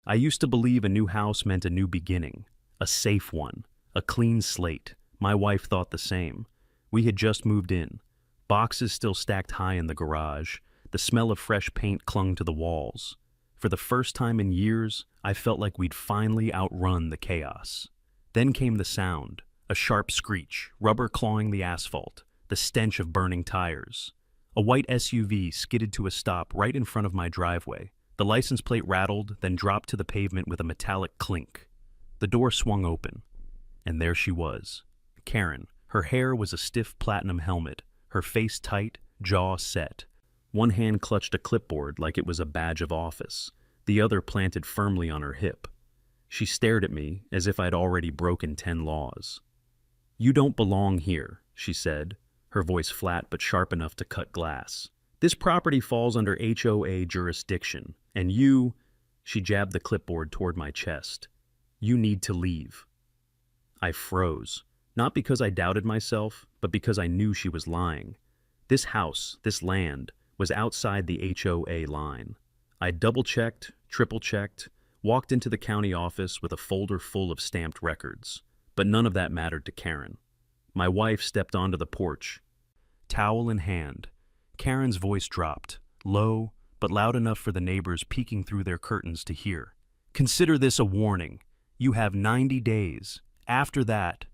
I used to believe a new house meant a new beginning, a safe one, a clean slate. My wife thought the same. We had just moved in. Boxes still stacked high in the garage. The smell of fresh paint clung to the walls. For the first time in years, I felt like we'd finally outrun the chaos. Then came the sound, a sharp screech, rubber clawing the asphalt, the stench of burning tires. A white SUV skidded to a stop right in front of my driveway. The license plate rattled, then dropped to the pavement with a metallic clink. The door swung open, and there she was, Karen. Her hair was a stiff platinum helmet, her face tight, jaw set. One hand clutched a clipboard like it was a badge of office, the other planted firmly on her hip. She stared at me as if I'd already broken 10 laws. "You don't belong here," she said, her voice flat but sharp enough to cut glass. "This property falls under HOA jurisdiction, and you," she jabbed the clipboard toward my chest, "you need to leave." I froze, not because I doubted myself, but because I knew she was lying. This house, this land, was outside the HOA line. I double-checked, triple-checked, walked into the county office with a folder full of stamped records. But none of that mattered to Karen. My wife stepped onto the porch, towel in hand. Karen's voice dropped, low, but loud enough for the neighbors peeking through their curtains to hear. "Consider this a warning. You have 90 days. After that..."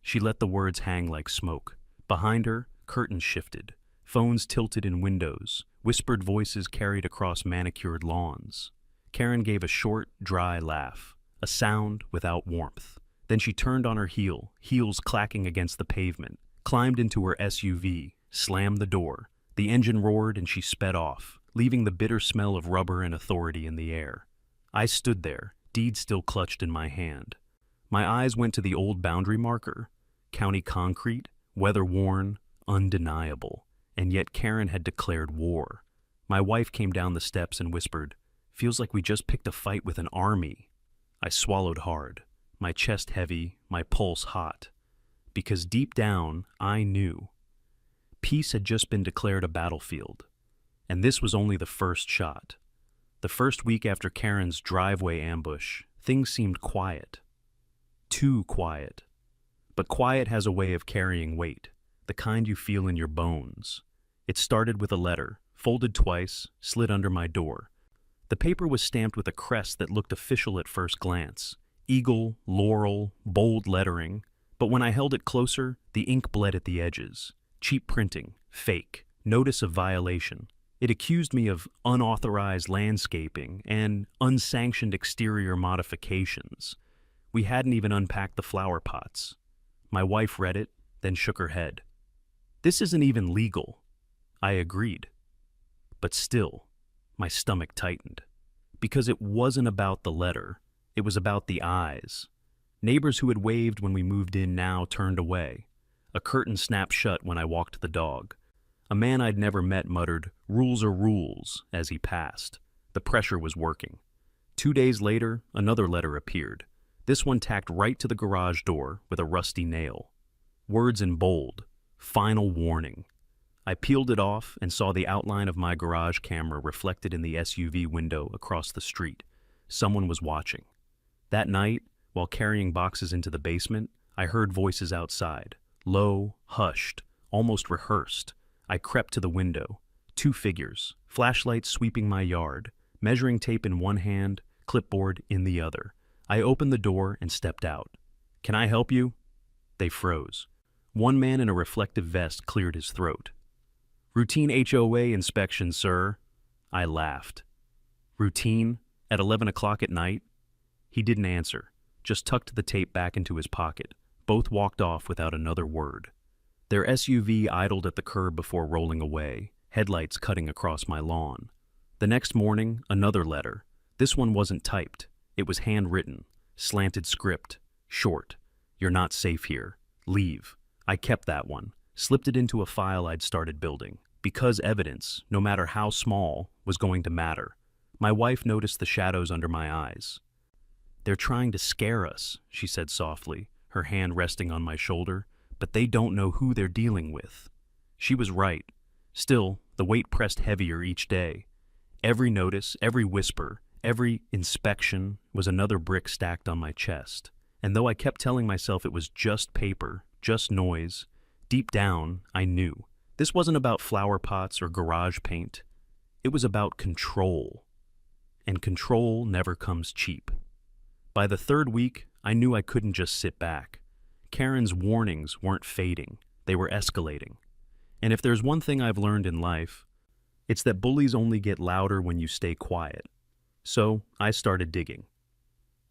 She let the words hang like smoke. Behind her, curtains shifted. Phones tilted in windows. Whispered voices carried across manicured lawns. Karen gave a short, dry laugh, a sound without warmth. Then she turned on her heel, heels clacking against the pavement, climbed into her SUV, slammed the door. The engine roared and she sped off, leaving the bitter smell of rubber and authority in the air. I stood there, deed still clutched in my hand. My eyes went to the old boundary marker, county concrete, weather-worn, undeniable. And yet Karen had declared war. My wife came down the steps and whispered, "Feels like we just picked a fight with an army." I swallowed hard, my chest heavy, my pulse hot. Because deep down, I knew. Peace had just been declared a battlefield. And this was only the first shot. The first week after Karen's driveway ambush, things seemed quiet. Too quiet. But quiet has a way of carrying weight, the kind you feel in your bones. It started with a letter, folded twice, slid under my door. The paper was stamped with a crest that looked official at first glance. Eagle, laurel, bold lettering. But when I held it closer, the ink bled at the edges. Cheap printing, fake, notice of violation. It accused me of unauthorized landscaping and unsanctioned exterior modifications. We hadn't even unpacked the flower pots. My wife read it, then shook her head. "This isn't even legal." I agreed. But still, my stomach tightened. Because it wasn't about the letter, it was about the eyes. Neighbors who had waved when we moved in now turned away. A curtain snapped shut when I walked the dog. A man I'd never met muttered, "Rules are rules," as he passed. The pressure was working. 2 days later, another letter appeared. This one tacked right to the garage door with a rusty nail. Words in bold, "Final warning." I peeled it off and saw the outline of my garage camera reflected in the SUV window across the street. Someone was watching. That night, while carrying boxes into the basement, I heard voices outside, low, hushed, almost rehearsed. I crept to the window. 2 figures, flashlights sweeping my yard, measuring tape in one hand, clipboard in the other. I opened the door and stepped out. "Can I help you?" They froze. One man in a reflective vest cleared his throat. "Routine HOA inspection, sir." I laughed. "Routine? At 11 o'clock at night?" He didn't answer, just tucked the tape back into his pocket. Both walked off without another word. Their SUV idled at the curb before rolling away, headlights cutting across my lawn. The next morning, another letter. This one wasn't typed. It was handwritten, slanted script, short. "You're not safe here. Leave." I kept that one, slipped it into a file I'd started building, because evidence, no matter how small, was going to matter. My wife noticed the shadows under my eyes. "They're trying to scare us," she said softly, her hand resting on my shoulder, "but they don't know who they're dealing with." She was right. Still, the weight pressed heavier each day. Every notice, every whisper, Every inspection was another brick stacked on my chest. And though I kept telling myself it was just paper, just noise, deep down, I knew. This wasn't about flower pots or garage paint. It was about control. And control never comes cheap. By the third week, I knew I couldn't just sit back. Karen's warnings weren't fading. They were escalating. And if there's one thing I've learned in life, it's that bullies only get louder when you stay quiet. So I started digging.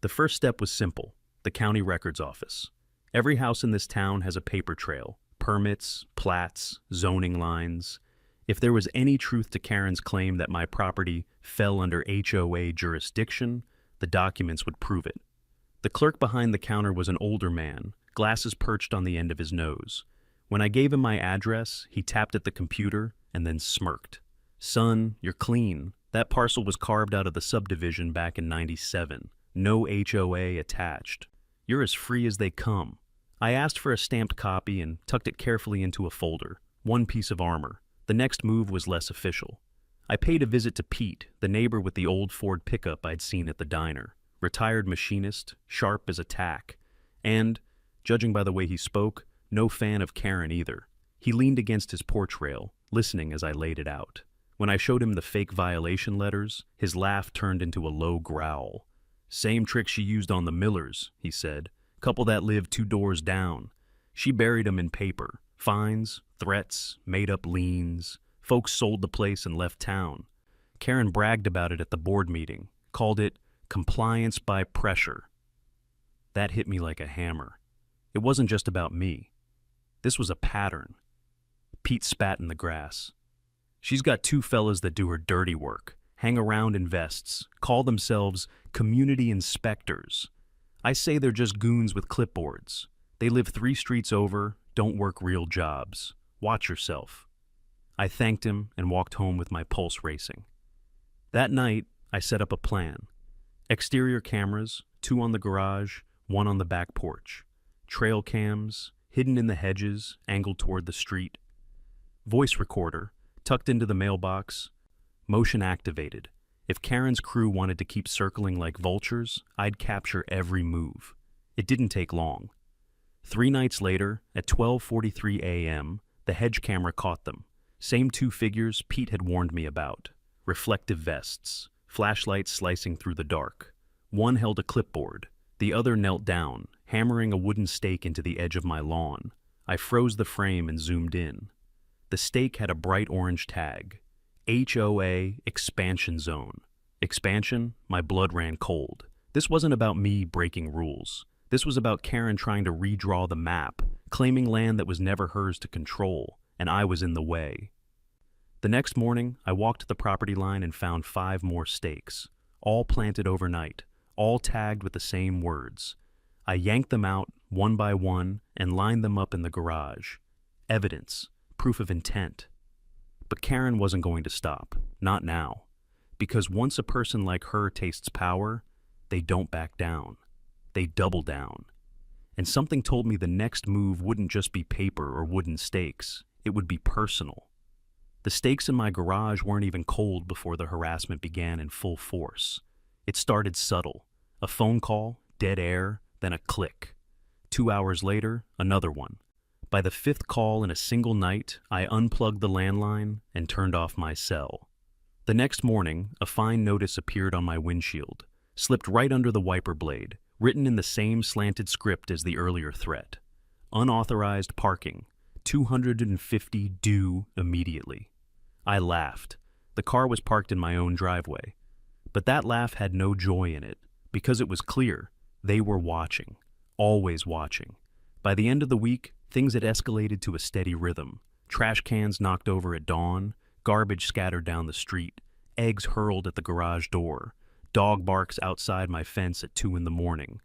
The first step was simple: the county records office. Every house in this town has a paper trail: permits, plats, zoning lines. If there was any truth to Karen's claim that my property fell under HOA jurisdiction, the documents would prove it. The clerk behind the counter was an older man, glasses perched on the end of his nose. When I gave him my address, he tapped at the computer and then smirked. "Son, you're clean. That parcel was carved out of the subdivision back in '97. No HOA attached. You're as free as they come." I asked for a stamped copy and tucked it carefully into a folder. One piece of armor. The next move was less official. I paid a visit to Pete, the neighbor with the old Ford pickup I'd seen at the diner. Retired machinist, sharp as a tack. And, judging by the way he spoke, no fan of Karen either. He leaned against his porch rail, listening as I laid it out. When I showed him the fake violation letters, his laugh turned into a low growl. "Same trick she used on the Millers," he said. "Couple that lived 2 doors down. She buried 'em in paper. Fines, threats, made-up liens. Folks sold the place and left town. Karen bragged about it at the board meeting, called it compliance by pressure." That hit me like a hammer. It wasn't just about me. This was a pattern. Pete spat in the grass. "She's got 2 fellas that do her dirty work, hang around in vests, call themselves community inspectors. I say they're just goons with clipboards. They live 3 streets over, don't work real jobs. Watch yourself." I thanked him and walked home with my pulse racing. That night, I set up a plan. Exterior cameras, 2 on the garage, 1 on the back porch. Trail cams, hidden in the hedges, angled toward the street. Voice recorder, tucked into the mailbox. Motion activated. If Karen's crew wanted to keep circling like vultures, I'd capture every move. It didn't take long. 3 nights later, at 12:43 a.m., the hedge camera caught them. Same 2 figures Pete had warned me about. Reflective vests, flashlights slicing through the dark. One held a clipboard. The other knelt down, hammering a wooden stake into the edge of my lawn. I froze the frame and zoomed in. The stake had a bright orange tag. HOA Expansion Zone. Expansion? My blood ran cold. This wasn't about me breaking rules. This was about Karen trying to redraw the map, claiming land that was never hers to control, and I was in the way. The next morning, I walked to the property line and found 5 more stakes, all planted overnight, all tagged with the same words. I yanked them out, one by one, and lined them up in the garage. Evidence, proof of intent. But Karen wasn't going to stop, not now. Because once a person like her tastes power, they don't back down. They double down. And something told me the next move wouldn't just be paper or wooden stakes. It would be personal. The stakes in my garage weren't even cold before the harassment began in full force. It started subtle. A phone call, dead air, then a click. 2 hours later, another one. By the 5th call in a single night, I unplugged the landline and turned off my cell. The next morning, a fine notice appeared on my windshield, slipped right under the wiper blade, written in the same slanted script as the earlier threat. Unauthorized parking. 250 due immediately. I laughed. The car was parked in my own driveway. But that laugh had no joy in it, because it was clear they were watching, always watching. By the end of the week, things had escalated to a steady rhythm. Trash cans knocked over at dawn, garbage scattered down the street, eggs hurled at the garage door, dog barks outside my fence at 2 in the morning,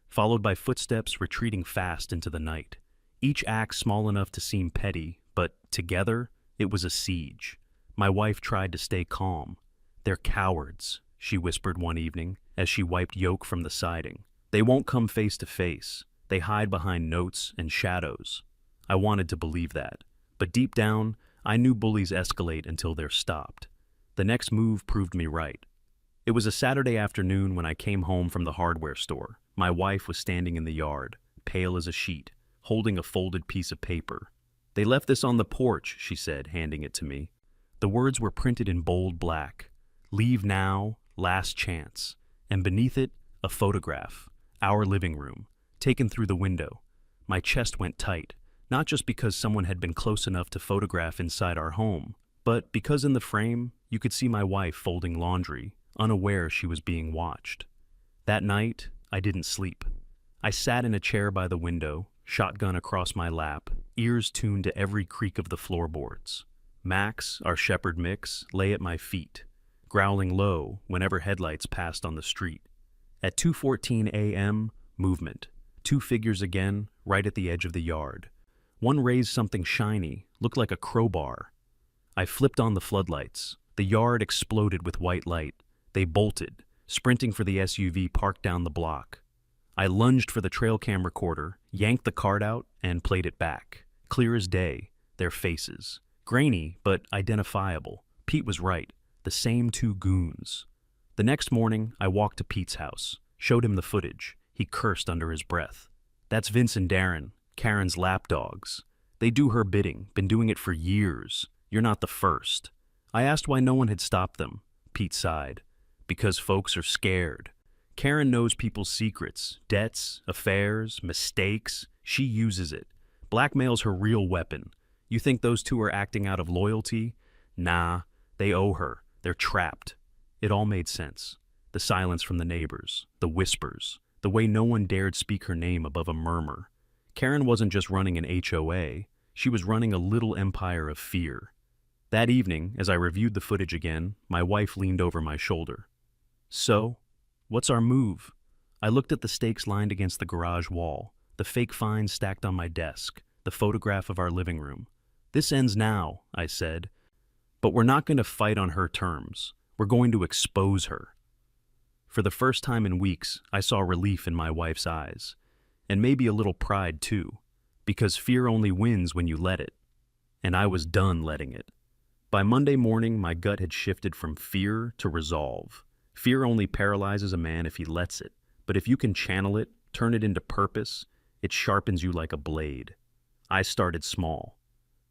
followed by footsteps retreating fast into the night. Each act small enough to seem petty, but together, it was a siege. My wife tried to stay calm. "They're cowards," she whispered one evening as she wiped yolk from the siding. "They won't come face to face. They hide behind notes and shadows." I wanted to believe that, but deep down, I knew bullies escalate until they're stopped. The next move proved me right. It was a Saturday afternoon when I came home from the hardware store. My wife was standing in the yard, pale as a sheet, holding a folded piece of paper. "They left this on the porch," she said, handing it to me. The words were printed in bold black. "Leave now, last chance." And beneath it, a photograph. Our living room, taken through the window. My chest went tight, not just because someone had been close enough to photograph inside our home, but because in the frame, you could see my wife folding laundry, unaware she was being watched. That night, I didn't sleep. I sat in a chair by the window, shotgun across my lap, ears tuned to every creak of the floorboards. Max, our shepherd mix, lay at my feet, growling low whenever headlights passed on the street. At 2:14 a.m., movement. Two figures again, right at the edge of the yard. One raised something shiny, looked like a crowbar. I flipped on the floodlights. The yard exploded with white light. They bolted, sprinting for the SUV parked down the block. I lunged for the trail cam recorder, yanked the card out, and played it back. Clear as day, their faces. Grainy, but identifiable. Pete was right. The same two goons. The next morning, I walked to Pete's house, showed him the footage. He cursed under his breath. "That's Vince and Darren, Karen's lapdogs. They do her bidding, been doing it for years. You're not the first." I asked why no one had stopped them. Pete sighed. "Because folks are scared. Karen knows people's secrets, debts, affairs, mistakes. She uses it. Blackmail's her real weapon. You think those two are acting out of loyalty? Nah, they owe her. They're trapped." It all made sense. The silence from the neighbors, the whispers, the way no one dared speak her name above a murmur. Karen wasn't just running an HOA, she was running a little empire of fear. That evening, as I reviewed the footage again, my wife leaned over my shoulder. "So, what's our move?" I looked at the stakes lined against the garage wall, the fake fines stacked on my desk, the photograph of our living room. "This ends now," I said. "But we're not going to fight on her terms. We're going to expose her." For the first time in weeks, I saw relief in my wife's eyes. And maybe a little pride too, because fear only wins when you let it. And I was done letting it. By Monday morning, my gut had shifted from fear to resolve. Fear only paralyzes a man if he lets it, but if you can channel it, turn it into purpose, it sharpens you like a blade. I started small.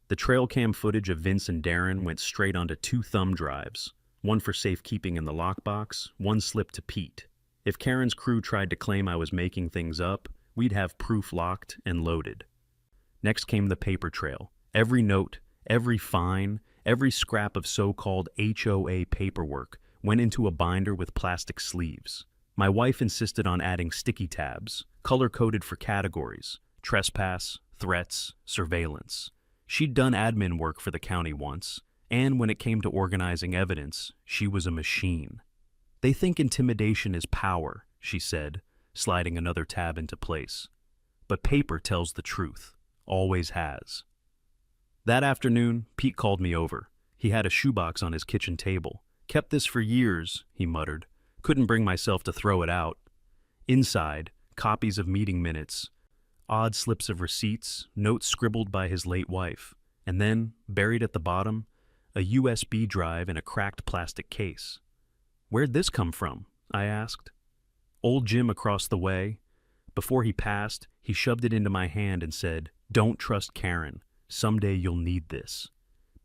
The trail cam footage of Vince and Darren went straight onto 2 thumb drives, one for safekeeping in the lockbox, one slipped to Pete. If Karen's crew tried to claim I was making things up, we'd have proof locked and loaded. Next came the paper trail. Every note, every fine, every scrap of so-called HOA paperwork went into a binder with plastic sleeves. My wife insisted on adding sticky tabs, color-coded for categories: trespass, threats, surveillance. She'd done admin work for the county once, and when it came to organizing evidence, she was a machine. "They think intimidation is power," she said, sliding another tab into place. "But paper tells the truth. Always has." That afternoon, Pete called me over. He had a shoebox on his kitchen table. "Kept this for years," he muttered. "Couldn't bring myself to throw it out." Inside, copies of meeting minutes, odd slips of receipts, notes scribbled by his late wife, and then, buried at the bottom, a USB drive in a cracked plastic case. "Where'd this come from?" I asked. "Old Jim across the way." Before he passed, he shoved it into my hand and said, "Don't trust Karen. Someday you'll need this."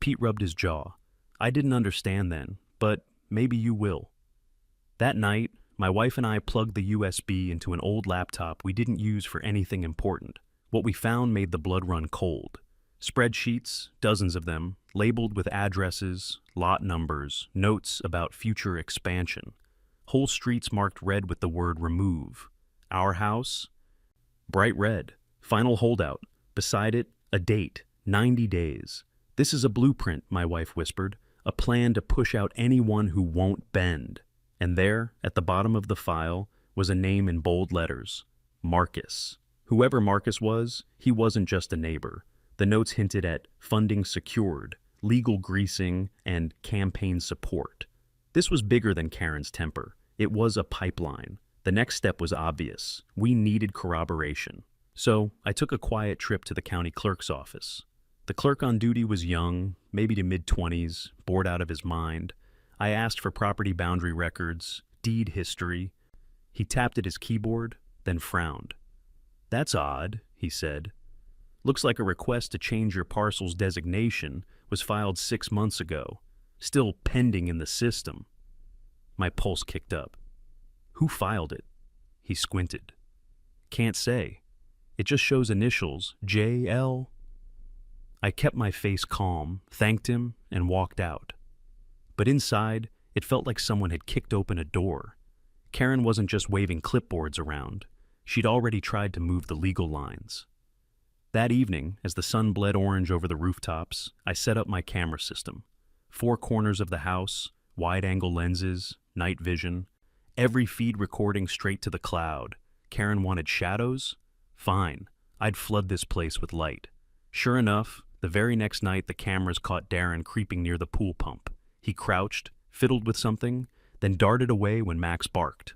Pete rubbed his jaw. "I didn't understand then, but maybe you will." That night, my wife and I plugged the USB into an old laptop we didn't use for anything important. What we found made the blood run cold. Spreadsheets, dozens of them, labeled with addresses, lot numbers, notes about future expansion. Whole streets marked red with the word remove. Our house? Bright red. Final holdout. Beside it, a date, 90 days. "This is a blueprint," my wife whispered, "a plan to push out anyone who won't bend." And there, at the bottom of the file, was a name in bold letters: Marcus. Whoever Marcus was, he wasn't just a neighbor. The notes hinted at funding secured, legal greasing, and campaign support. This was bigger than Karen's temper. It was a pipeline. The next step was obvious. We needed corroboration. So I took a quiet trip to the county clerk's office. The clerk on duty was young, maybe to mid-20s, bored out of his mind. I asked for property boundary records, deed history. He tapped at his keyboard, then frowned. "That's odd," he said. "Looks like a request to change your parcel's designation was filed 6 months ago, still pending in the system." My pulse kicked up. "Who filed it?" He squinted. "Can't say. It just shows initials, J.L." I kept my face calm, thanked him, and walked out. But inside, it felt like someone had kicked open a door. Karen wasn't just waving clipboards around. She'd already tried to move the legal lines. That evening, as the sun bled orange over the rooftops, I set up my camera system. 4 corners of the house, wide-angle lenses, night vision, every feed recording straight to the cloud. Karen wanted shadows? Fine, I'd flood this place with light. Sure enough, the very next night the cameras caught Darren creeping near the pool pump. He crouched, fiddled with something, then darted away when Max barked.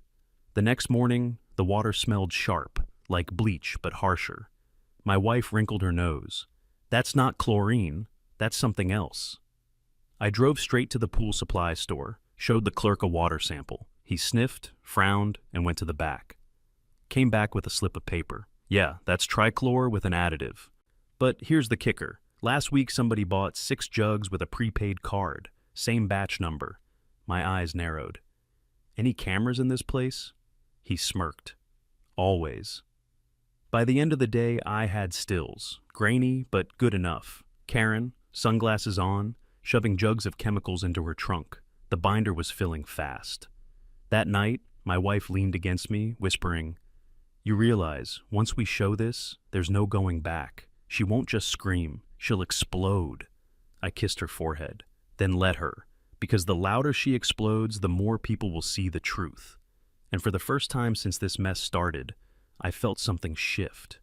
The next morning, the water smelled sharp, like bleach but harsher. My wife wrinkled her nose. "That's not chlorine, that's something else." I drove straight to the pool supply store, showed the clerk a water sample. He sniffed, frowned, and went to the back. Came back with a slip of paper. "Yeah, that's trichlor with an additive. But here's the kicker. Last week somebody bought 6 jugs with a prepaid card. Same batch number." My eyes narrowed. "Any cameras in this place?" He smirked. "Always." By the end of the day, I had stills. Grainy, but good enough. Karen, sunglasses on, shoving jugs of chemicals into her trunk. The binder was filling fast. That night, my wife leaned against me, whispering, "You realize, once we show this, there's no going back. She won't just scream, she'll explode." I kissed her forehead, then let her, because the louder she explodes, the more people will see the truth. And for the first time since this mess started, I felt something shift.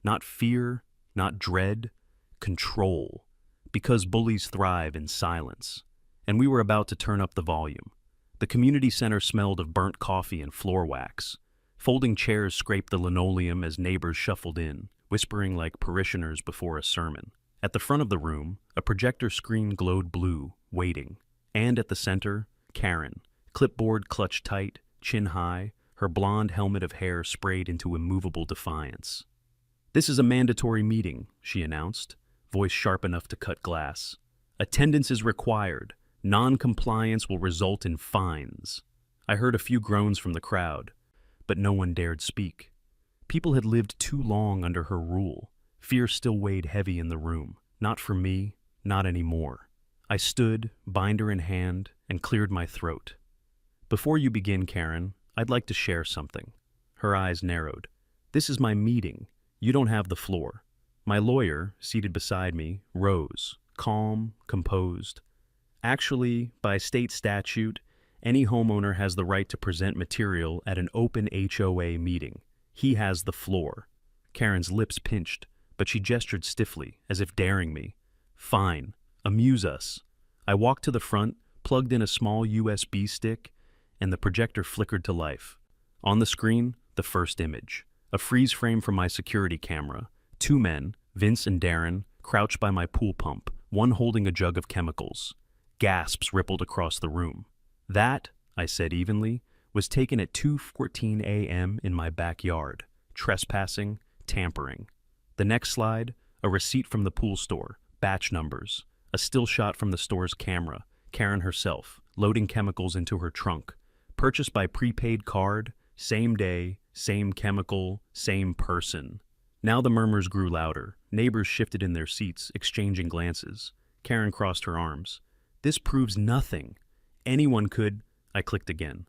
Not fear, not dread, control. Because bullies thrive in silence. And we were about to turn up the volume. The community center smelled of burnt coffee and floor wax. Folding chairs scraped the linoleum as neighbors shuffled in, whispering like parishioners before a sermon. At the front of the room, a projector screen glowed blue, waiting. And at the center, Karen, clipboard clutched tight, chin high, her blonde helmet of hair sprayed into immovable defiance. "This is a mandatory meeting," she announced, voice sharp enough to cut glass. "Attendance is required. Non-compliance will result in fines." I heard a few groans from the crowd, but no one dared speak. People had lived too long under her rule. Fear still weighed heavy in the room. Not for me, not anymore. I stood, binder in hand, and cleared my throat. "Before you begin, Karen, I'd like to share something." Her eyes narrowed. "This is my meeting. You don't have the floor." My lawyer, seated beside me, rose, calm, composed. "Actually, by state statute, any homeowner has the right to present material at an open HOA meeting. He has the floor." Karen's lips pinched, but she gestured stiffly, as if daring me. "Fine. Amuse us." I walked to the front, plugged in a small USB stick, and the projector flickered to life. On the screen, the first image. A freeze frame from my security camera. 2 men, Vince and Darren, crouched by my pool pump, one holding a jug of chemicals. Gasps rippled across the room. "That," I said evenly, "was taken at 2:14 a.m. in my backyard. Trespassing, tampering." The next slide, a receipt from the pool store, batch numbers, a still shot from the store's camera, Karen herself, loading chemicals into her trunk. Purchased by prepaid card, same day, same chemical, same person. Now the murmurs grew louder. Neighbors shifted in their seats, exchanging glances. Karen crossed her arms. "This proves nothing. Anyone could—" I clicked again.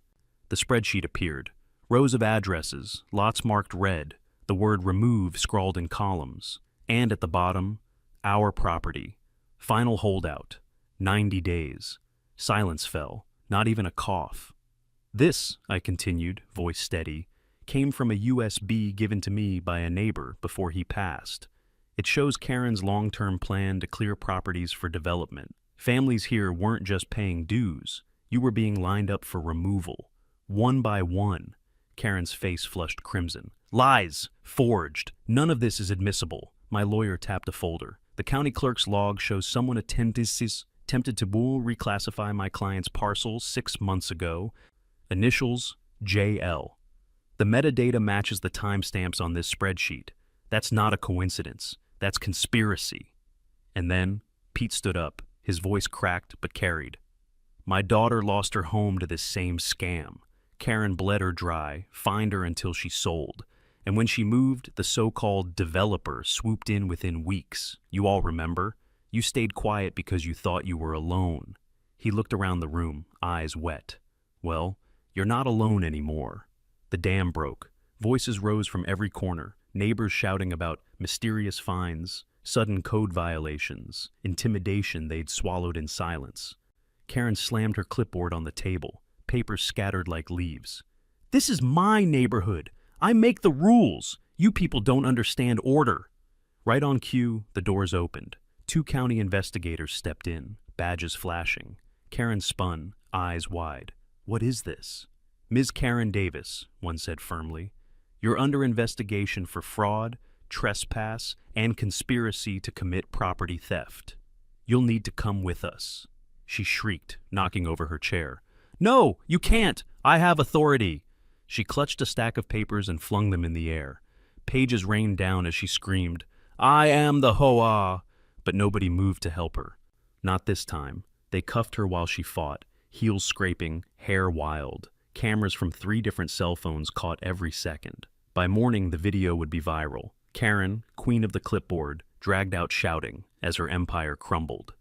The spreadsheet appeared. Rows of addresses, lots marked red, the word remove scrawled in columns. And at the bottom, our property. Final holdout. 90 days. Silence fell. Not even a cough. "This," I continued, voice steady, "came from a USB given to me by a neighbor before he passed. It shows Karen's long-term plan to clear properties for development. Families here weren't just paying dues. You were being lined up for removal. One by one." Karen's face flushed crimson. "Lies! Forged! None of this is admissible." My lawyer tapped a folder. "The county clerk's log shows someone attended this Tempted to reclassify my client's parcel 6 months ago. Initials JL. The metadata matches the timestamps on this spreadsheet. That's not a coincidence. That's conspiracy. And then Pete stood up, his voice cracked but carried. My daughter lost her home to this same scam. Karen bled her dry, fined her until she sold. And when she moved, the so-called developer swooped in within weeks. You all remember? You stayed quiet because you thought you were alone. He looked around the room, eyes wet. Well, you're not alone anymore. The dam broke. Voices rose from every corner, neighbors shouting about mysterious fines, sudden code violations, intimidation they'd swallowed in silence. Karen slammed her clipboard on the table, papers scattered like leaves. This is my neighborhood. I make the rules. You people don't understand order. Right on cue, the doors opened. 2 county investigators stepped in, badges flashing. Karen spun, eyes wide. What is this? Ms. Karen Davis, one said firmly. You're under investigation for fraud, trespass, and conspiracy to commit property theft. You'll need to come with us. She shrieked, knocking over her chair. No, you can't. I have authority. She clutched a stack of papers and flung them in the air. Pages rained down as she screamed, I am the HOA. But nobody moved to help her. Not this time. They cuffed her while she fought, heels scraping, hair wild. Cameras from 3 different cell phones caught every second. By morning, the video would be viral. Karen, queen of the clipboard, dragged out shouting as her empire crumbled.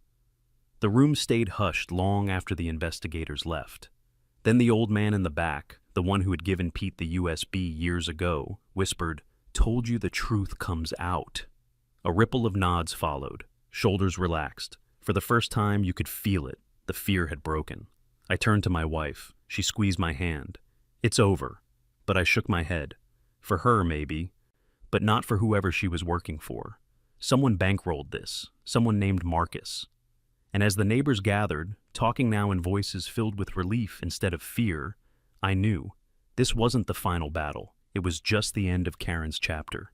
The room stayed hushed long after the investigators left. Then the old man in the back, the one who had given Pete the USB years ago, whispered, Told you the truth comes out. A ripple of nods followed. Shoulders relaxed. For the first time, you could feel it. The fear had broken. I turned to my wife. She squeezed my hand. It's over. But I shook my head. For her, maybe. But not for whoever she was working for. Someone bankrolled this. Someone named Marcus. And as the neighbors gathered, talking now in voices filled with relief instead of fear, I knew. This wasn't the final battle. It was just the end of Karen's chapter.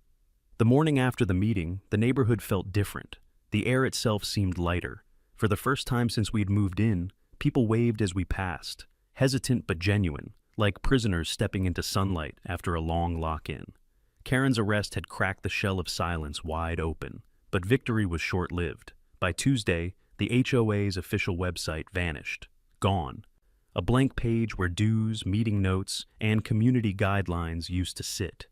The morning after the meeting, the neighborhood felt different. The air itself seemed lighter. For the first time since we'd moved in, people waved as we passed, hesitant but genuine, like prisoners stepping into sunlight after a long lock-in. Karen's arrest had cracked the shell of silence wide open, but victory was short-lived. By Tuesday, the HOA's official website vanished. Gone. A blank page where dues, meeting notes, and community guidelines used to sit.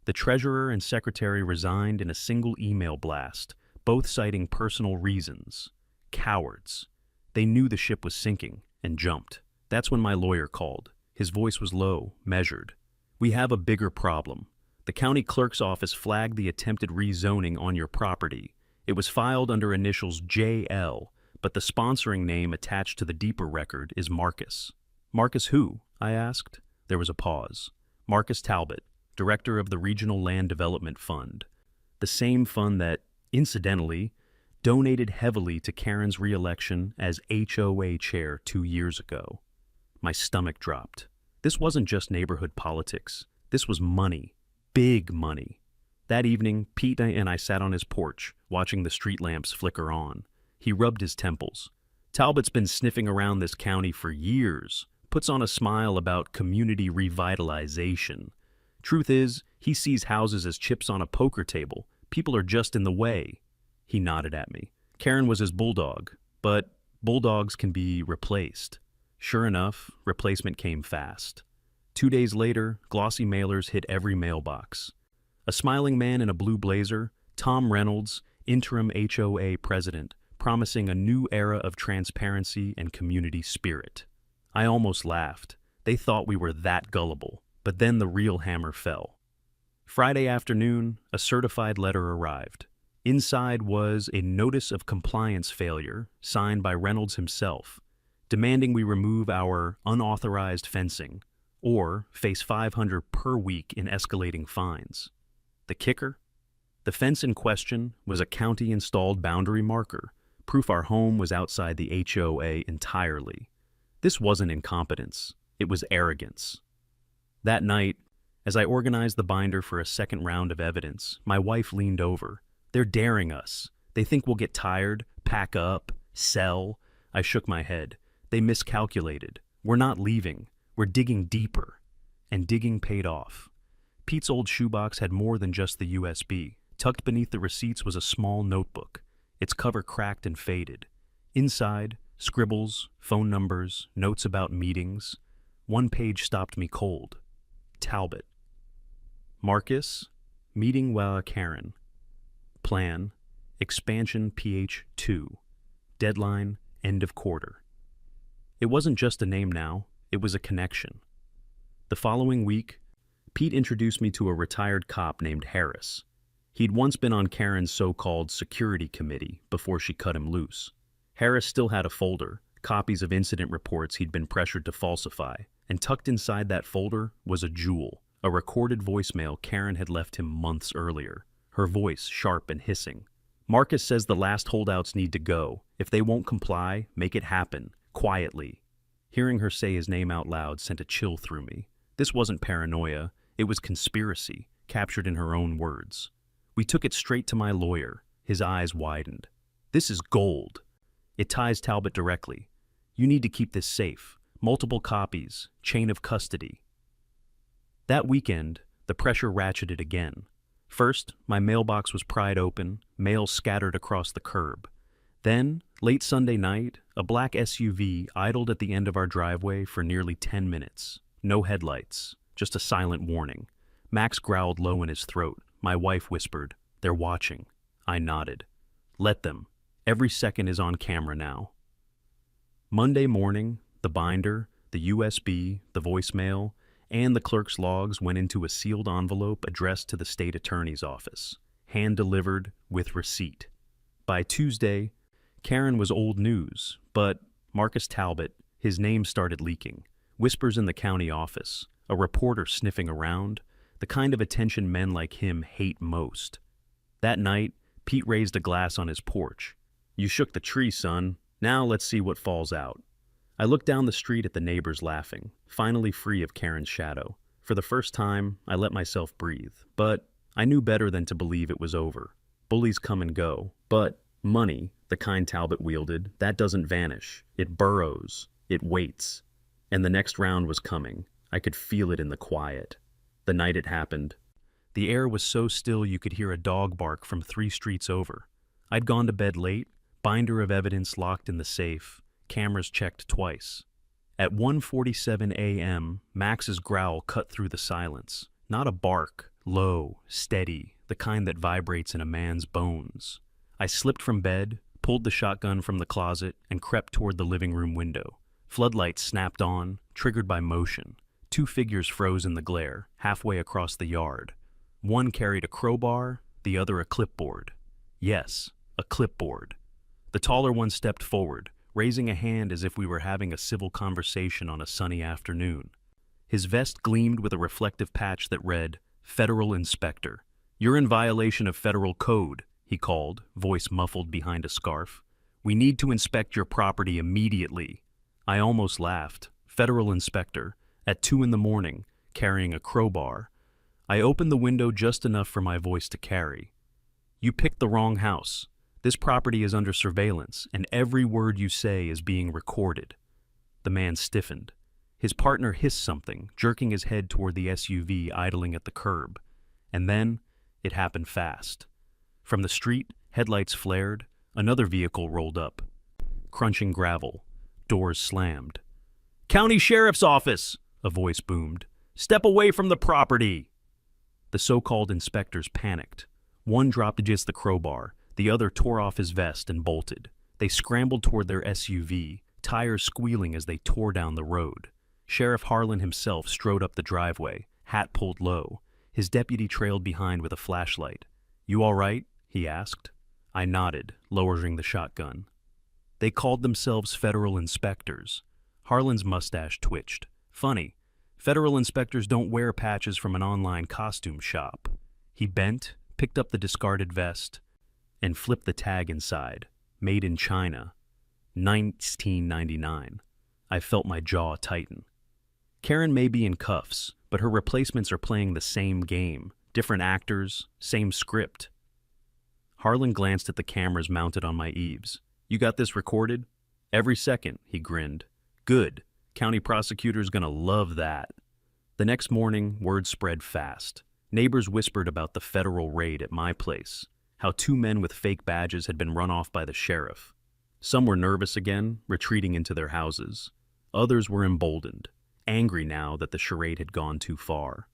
The treasurer and secretary resigned in a single email blast, both citing personal reasons. Cowards. They knew the ship was sinking and jumped. That's when my lawyer called. His voice was low, measured. We have a bigger problem. The county clerk's office flagged the attempted rezoning on your property. It was filed under initials JL, but the sponsoring name attached to the deeper record is Marcus. Marcus who? I asked. There was a pause. Marcus Talbot, director of the Regional Land Development Fund. The same fund that, incidentally, donated heavily to Karen's re-election as HOA chair 2 years ago. My stomach dropped. This wasn't just neighborhood politics. This was money. Big money. That evening, Pete and I sat on his porch, watching the street lamps flicker on. He rubbed his temples. Talbot's been sniffing around this county for years, puts on a smile about community revitalization. Truth is, he sees houses as chips on a poker table. People are just in the way. He nodded at me. Karen was his bulldog, but bulldogs can be replaced. Sure enough, replacement came fast. 2 days later, glossy mailers hit every mailbox. A smiling man in a blue blazer, Tom Reynolds, interim HOA president, promising a new era of transparency and community spirit. I almost laughed. They thought we were that gullible, but then the real hammer fell. Friday afternoon, a certified letter arrived. Inside was a notice of compliance failure signed by Reynolds himself, demanding we remove our unauthorized fencing or face $500 per week in escalating fines. The kicker? The fence in question was a county-installed boundary marker, proof our home was outside the HOA entirely. This wasn't incompetence, it was arrogance. That night, as I organized the binder for a second round of evidence, my wife leaned over. They're daring us. They think we'll get tired, pack up, sell. I shook my head. They miscalculated. We're not leaving. We're digging deeper. And digging paid off. Pete's old shoebox had more than just the USB. Tucked beneath the receipts was a small notebook, its cover cracked and faded. Inside, scribbles, phone numbers, notes about meetings. One page stopped me cold. Talbot. Marcus, meeting HOA Karen. Plan, expansion PH 2. Deadline, end of quarter. It wasn't just a name now, it was a connection. The following week, Pete introduced me to a retired cop named Harris. He'd once been on Karen's so-called security committee before she cut him loose. Harris still had a folder, copies of incident reports he'd been pressured to falsify, and tucked inside that folder was a jewel, a recorded voicemail Karen had left him months earlier, her voice sharp and hissing. Marcus says the last holdouts need to go. If they won't comply, make it happen, quietly. Hearing her say his name out loud sent a chill through me. This wasn't paranoia, it was conspiracy, captured in her own words. We took it straight to my lawyer. His eyes widened. This is gold. It ties Talbot directly. You need to keep this safe. Multiple copies, chain of custody. That weekend, the pressure ratcheted again. First, my mailbox was pried open, mail scattered across the curb. Then, late Sunday night, a black SUV idled at the end of our driveway for nearly 10 minutes. No headlights, just a silent warning. Max growled low in his throat. My wife whispered, "They're watching." I nodded. Let them. Every second is on camera now. Monday morning, the binder, the USB, the voicemail, and the clerk's logs went into a sealed envelope addressed to the state attorney's office, hand-delivered with receipt. By Tuesday, Karen was old news, but Marcus Talbot, his name started leaking. Whispers in the county office, a reporter sniffing around, the kind of attention men like him hate most. That night, Pete raised a glass on his porch. You shook the tree, son. Now let's see what falls out. I looked down the street at the neighbors laughing, finally free of Karen's shadow. For the first time, I let myself breathe, but I knew better than to believe it was over. Bullies come and go, but money, the kind Talbot wielded, that doesn't vanish. It burrows. It waits. And the next round was coming. I could feel it in the quiet. The night it happened, the air was so still you could hear a dog bark from 3 streets over. I'd gone to bed late, binder of evidence locked in the safe, cameras checked twice. At 1:47 a.m., Max's growl cut through the silence. Not a bark, low, steady, the kind that vibrates in a man's bones. I slipped from bed, pulled the shotgun from the closet, and crept toward the living room window. Floodlights snapped on, triggered by motion. 2 figures froze in the glare, halfway across the yard. One carried a crowbar, the other a clipboard. Yes, a clipboard. The taller one stepped forward, raising a hand as if we were having a civil conversation on a sunny afternoon. His vest gleamed with a reflective patch that read, "Federal Inspector." "You're in violation of federal code," he called, voice muffled behind a scarf. "We need to inspect your property immediately." I almost laughed. Federal Inspector. At 2 in the morning, carrying a crowbar. I opened the window just enough for my voice to carry. "You picked the wrong house. This property is under surveillance, and every word you say is being recorded." The man stiffened. His partner hissed something, jerking his head toward the SUV idling at the curb. And then, it happened fast. From the street, headlights flared, another vehicle rolled up. Crunching gravel, doors slammed. "County Sheriff's Office!" a voice boomed. "Step away from the property!" The so-called inspectors panicked. One dropped just the crowbar, the other tore off his vest and bolted. They scrambled toward their SUV, tires squealing as they tore down the road. Sheriff Harlan himself strode up the driveway, hat pulled low. His deputy trailed behind with a flashlight. "You all right?" he asked. I nodded, lowering the shotgun. They called themselves federal inspectors. Harlan's mustache twitched. Funny, federal inspectors don't wear patches from an online costume shop. He bent, picked up the discarded vest, and flipped the tag inside. Made in China. 1999. I felt my jaw tighten. Karen may be in cuffs, but her replacements are playing the same game. Different actors, same script. Harlan glanced at the cameras mounted on my eaves. "You got this recorded?" Every second, he grinned. Good. County prosecutor's gonna love that. The next morning, word spread fast. Neighbors whispered about the federal raid at my place, how 2 men with fake badges had been run off by the sheriff. Some were nervous again, retreating into their houses. Others were emboldened, angry now that the charade had gone too far.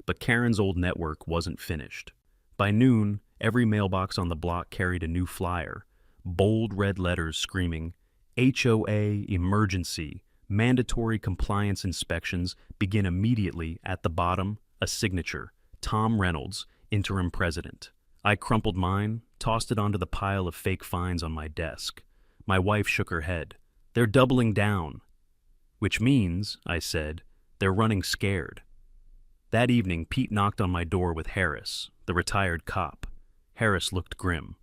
But Karen's old network wasn't finished. By noon, every mailbox on the block carried a new flyer, bold red letters screaming, HOA emergency, mandatory compliance inspections begin immediately. At the bottom, a signature, Tom Reynolds, interim president. I crumpled mine, tossed it onto the pile of fake fines on my desk. My wife shook her head. They're doubling down. Which means, I said, they're running scared. That evening, Pete knocked on my door with Harris, the retired cop. Harris looked grim.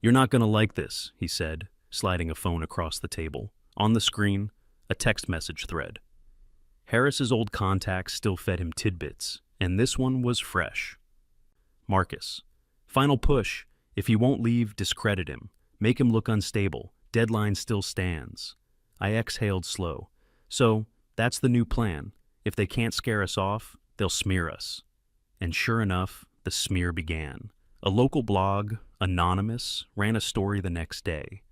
You're not gonna like this, he said, sliding a phone across the table. On the screen, a text message thread. Harris's old contacts still fed him tidbits, and this one was fresh. Marcus. Final push. If he won't leave, discredit him. Make him look unstable. Deadline still stands. I exhaled slow. So, that's the new plan. If they can't scare us off, they'll smear us. And sure enough, the smear began. A local blog, anonymous, ran a story the next day.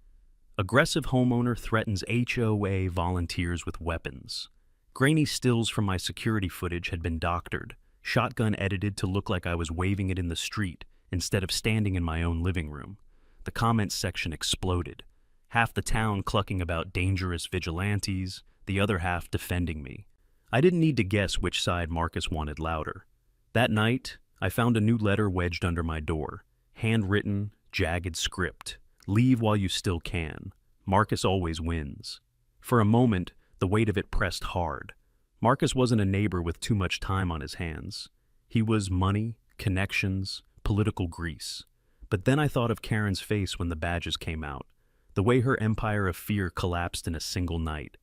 Aggressive homeowner threatens HOA volunteers with weapons. Grainy stills from my security footage had been doctored, shotgun edited to look like I was waving it in the street instead of standing in my own living room. The comments section exploded. Half the town clucking about dangerous vigilantes, the other half defending me. I didn't need to guess which side Marcus wanted louder. That night, I found a new letter wedged under my door. Handwritten, jagged script. Leave while you still can. Marcus always wins. For a moment, the weight of it pressed hard. Marcus wasn't a neighbor with too much time on his hands. He was money, connections, political grease. But then I thought of Karen's face when the badges came out. The way her empire of fear collapsed in a single night.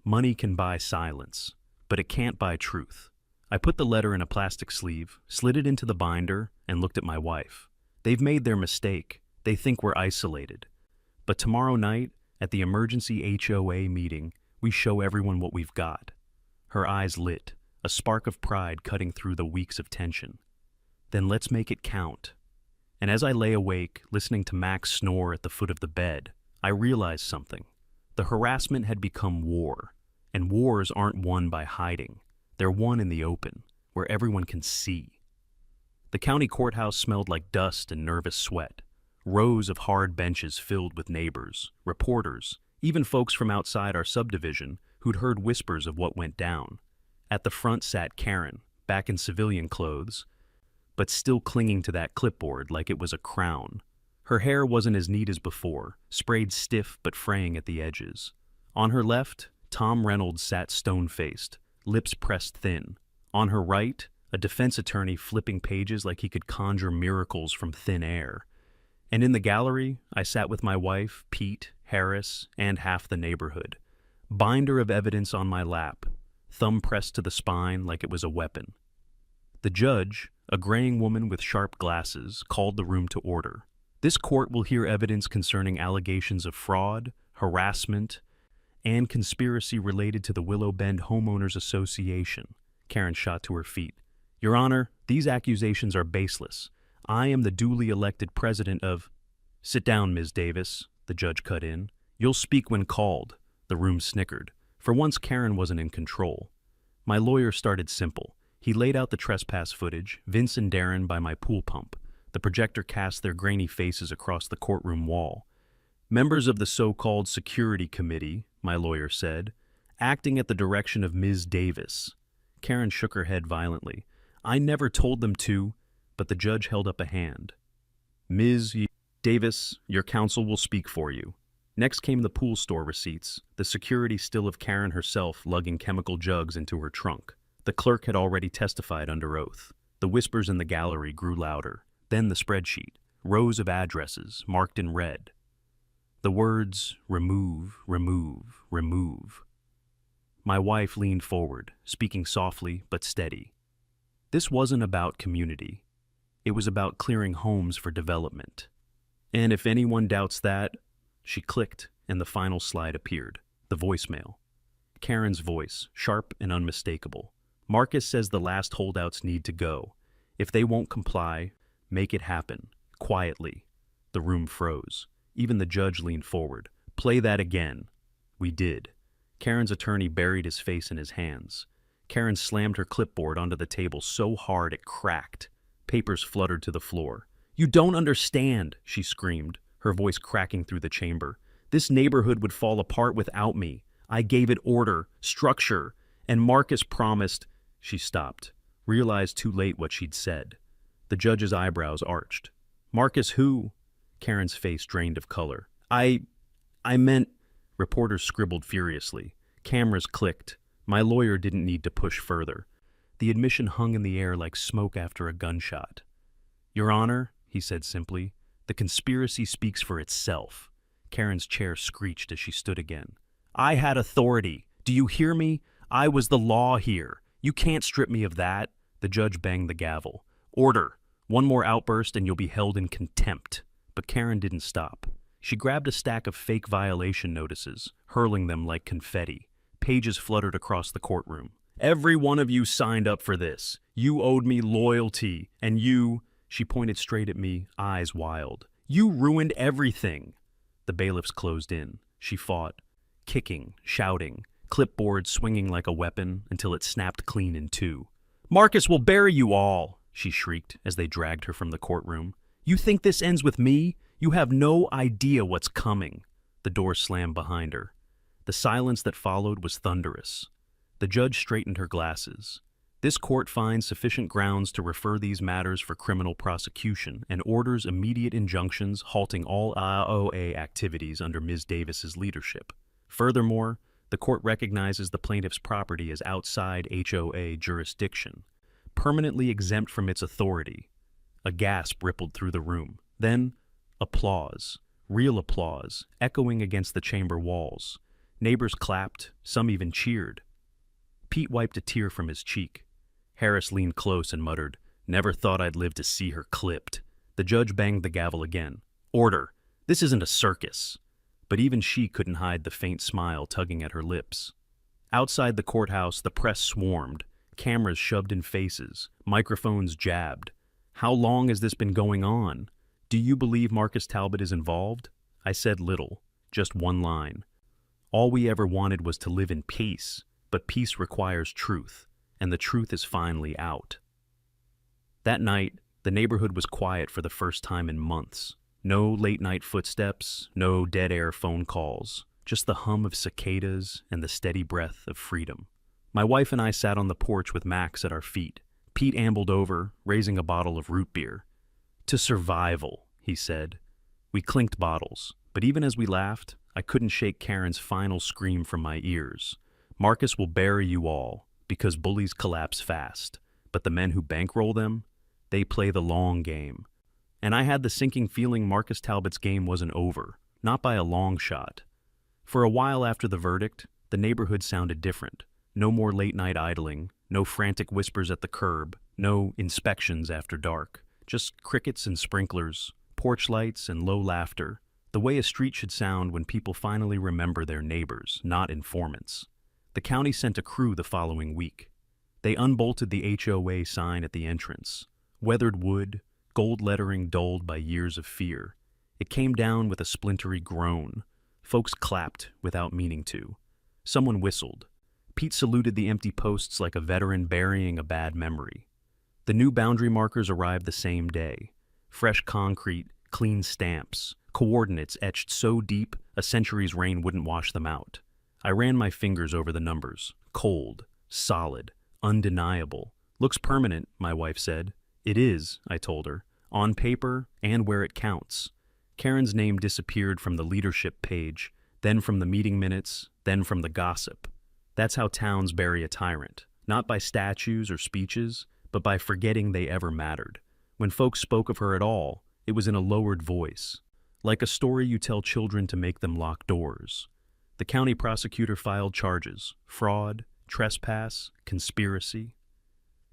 Money can buy silence, but it can't buy truth. I put the letter in a plastic sleeve, slid it into the binder, and looked at my wife. They've made their mistake. They think we're isolated. But tomorrow night, at the emergency HOA meeting, we show everyone what we've got. Her eyes lit, a spark of pride cutting through the weeks of tension. Then let's make it count. And as I lay awake, listening to Max snore at the foot of the bed, I realized something. The harassment had become war, and wars aren't won by hiding. They're won in the open, where everyone can see. The county courthouse smelled like dust and nervous sweat. Rows of hard benches filled with neighbors, reporters, even folks from outside our subdivision who'd heard whispers of what went down. At the front sat Karen, back in civilian clothes, but still clinging to that clipboard like it was a crown. Her hair wasn't as neat as before, sprayed stiff but fraying at the edges. On her left, Tom Reynolds sat stone-faced, lips pressed thin. On her right, a defense attorney flipping pages like he could conjure miracles from thin air. And in the gallery, I sat with my wife, Pete, Harris, and half the neighborhood. Binder of evidence on my lap, thumb pressed to the spine like it was a weapon. The judge, a graying woman with sharp glasses, called the room to order. This court will hear evidence concerning allegations of fraud, harassment, and conspiracy related to the Willow Bend Homeowners Association. Karen shot to her feet. Your Honor, these accusations are baseless. I am the duly elected president of... Sit down, Ms. Davis, the judge cut in. You'll speak when called. The room snickered. For once, Karen wasn't in control. My lawyer started simple. He laid out the trespass footage, Vince and Darren by my pool pump. The projector cast their grainy faces across the courtroom wall. Members of the so-called security committee, my lawyer said, acting at the direction of Ms. Davis. Karen shook her head violently. I never told them to, but the judge held up a hand. Ms. Davis, your counsel will speak for you. Next came the pool store receipts, the security still of Karen herself lugging chemical jugs into her trunk. The clerk had already testified under oath. The whispers in the gallery grew louder. Then the spreadsheet, rows of addresses marked in red. The words, remove, remove, remove. My wife leaned forward, speaking softly but steady. This wasn't about community. It was about clearing homes for development. And if anyone doubts that, she clicked and the final slide appeared. The voicemail. Karen's voice, sharp and unmistakable. Marcus says the last holdouts need to go. If they won't comply, make it happen. Quietly. The room froze. Even the judge leaned forward. Play that again. We did. Karen's attorney buried his face in his hands. Karen slammed her clipboard onto the table so hard it cracked. Papers fluttered to the floor. You don't understand, she screamed, her voice cracking through the chamber. This neighborhood would fall apart without me. I gave it order, structure, and Marcus promised. She stopped, realized too late what she'd said. The judge's eyebrows arched. Marcus who? Karen's face drained of color. I meant... Reporters scribbled furiously. Cameras clicked. My lawyer didn't need to push further. The admission hung in the air like smoke after a gunshot. Your Honor, he said simply, the conspiracy speaks for itself. Karen's chair screeched as she stood again. I had authority. Do you hear me? I was the law here. You can't strip me of that. The judge banged the gavel. Order. One more outburst and you'll be held in contempt. But Karen didn't stop. She grabbed a stack of fake violation notices, hurling them like confetti. Pages fluttered across the courtroom. Every one of you signed up for this. You owed me loyalty, and you... She pointed straight at me, eyes wild. You ruined everything. The bailiffs closed in. She fought, kicking, shouting, clipboard swinging like a weapon until it snapped clean in two. Marcus will bury you all, she shrieked as they dragged her from the courtroom. You think this ends with me? You have no idea what's coming. The door slammed behind her. The silence that followed was thunderous. The judge straightened her glasses. This court finds sufficient grounds to refer these matters for criminal prosecution and orders immediate injunctions halting all HOA activities under Ms. Davis's leadership. Furthermore, the court recognizes the plaintiff's property as outside HOA jurisdiction, permanently exempt from its authority. A gasp rippled through the room. Then, applause, real applause, echoing against the chamber walls. Neighbors clapped, some even cheered. Pete wiped a tear from his cheek. Harris leaned close and muttered, Never thought I'd live to see her clipped. The judge banged the gavel again. Order! This isn't a circus. But even she couldn't hide the faint smile tugging at her lips. Outside the courthouse, the press swarmed, cameras shoved in faces, microphones jabbed. How long has this been going on? Do you believe Marcus Talbot is involved? I said little, just one line. All we ever wanted was to live in peace, but peace requires truth, and the truth is finally out. That night, the neighborhood was quiet for the first time in months. No late-night footsteps, no dead-air phone calls, just the hum of cicadas and the steady breath of freedom. My wife and I sat on the porch with Max at our feet. Pete ambled over, raising a bottle of root beer. To survival, he said. We clinked bottles, but even as we laughed, I couldn't shake Karen's final scream from my ears. Marcus will bury you all, because bullies collapse fast, but the men who bankroll them, they play the long game. And I had the sinking feeling Marcus Talbot's game wasn't over, not by a long shot. For a while after the verdict, the neighborhood sounded different. No more late-night idling, no frantic whispers at the curb, no inspections after dark. Just crickets and sprinklers, porch lights and low laughter, the way a street should sound when people finally remember their neighbors, not informants. The county sent a crew the following week. They unbolted the HOA sign at the entrance. Weathered wood, gold lettering dulled by years of fear. It came down with a splintery groan. Folks clapped without meaning to. Someone whistled. Pete saluted the empty posts like a veteran burying a bad memory. The new boundary markers arrived the same day. Fresh concrete, clean stamps, coordinates etched so deep a century's rain wouldn't wash them out. I ran my fingers over the numbers. Cold, solid, undeniable. Looks permanent, my wife said. It is, I told her, on paper and where it counts. Karen's name disappeared from the leadership page, then from the meeting minutes, then from the gossip. That's how towns bury a tyrant, not by statues or speeches, but by forgetting they ever mattered. When folks spoke of her at all, it was in a lowered voice, like a story you tell children to make them lock doors. The county prosecutor filed charges: fraud, trespass, conspiracy.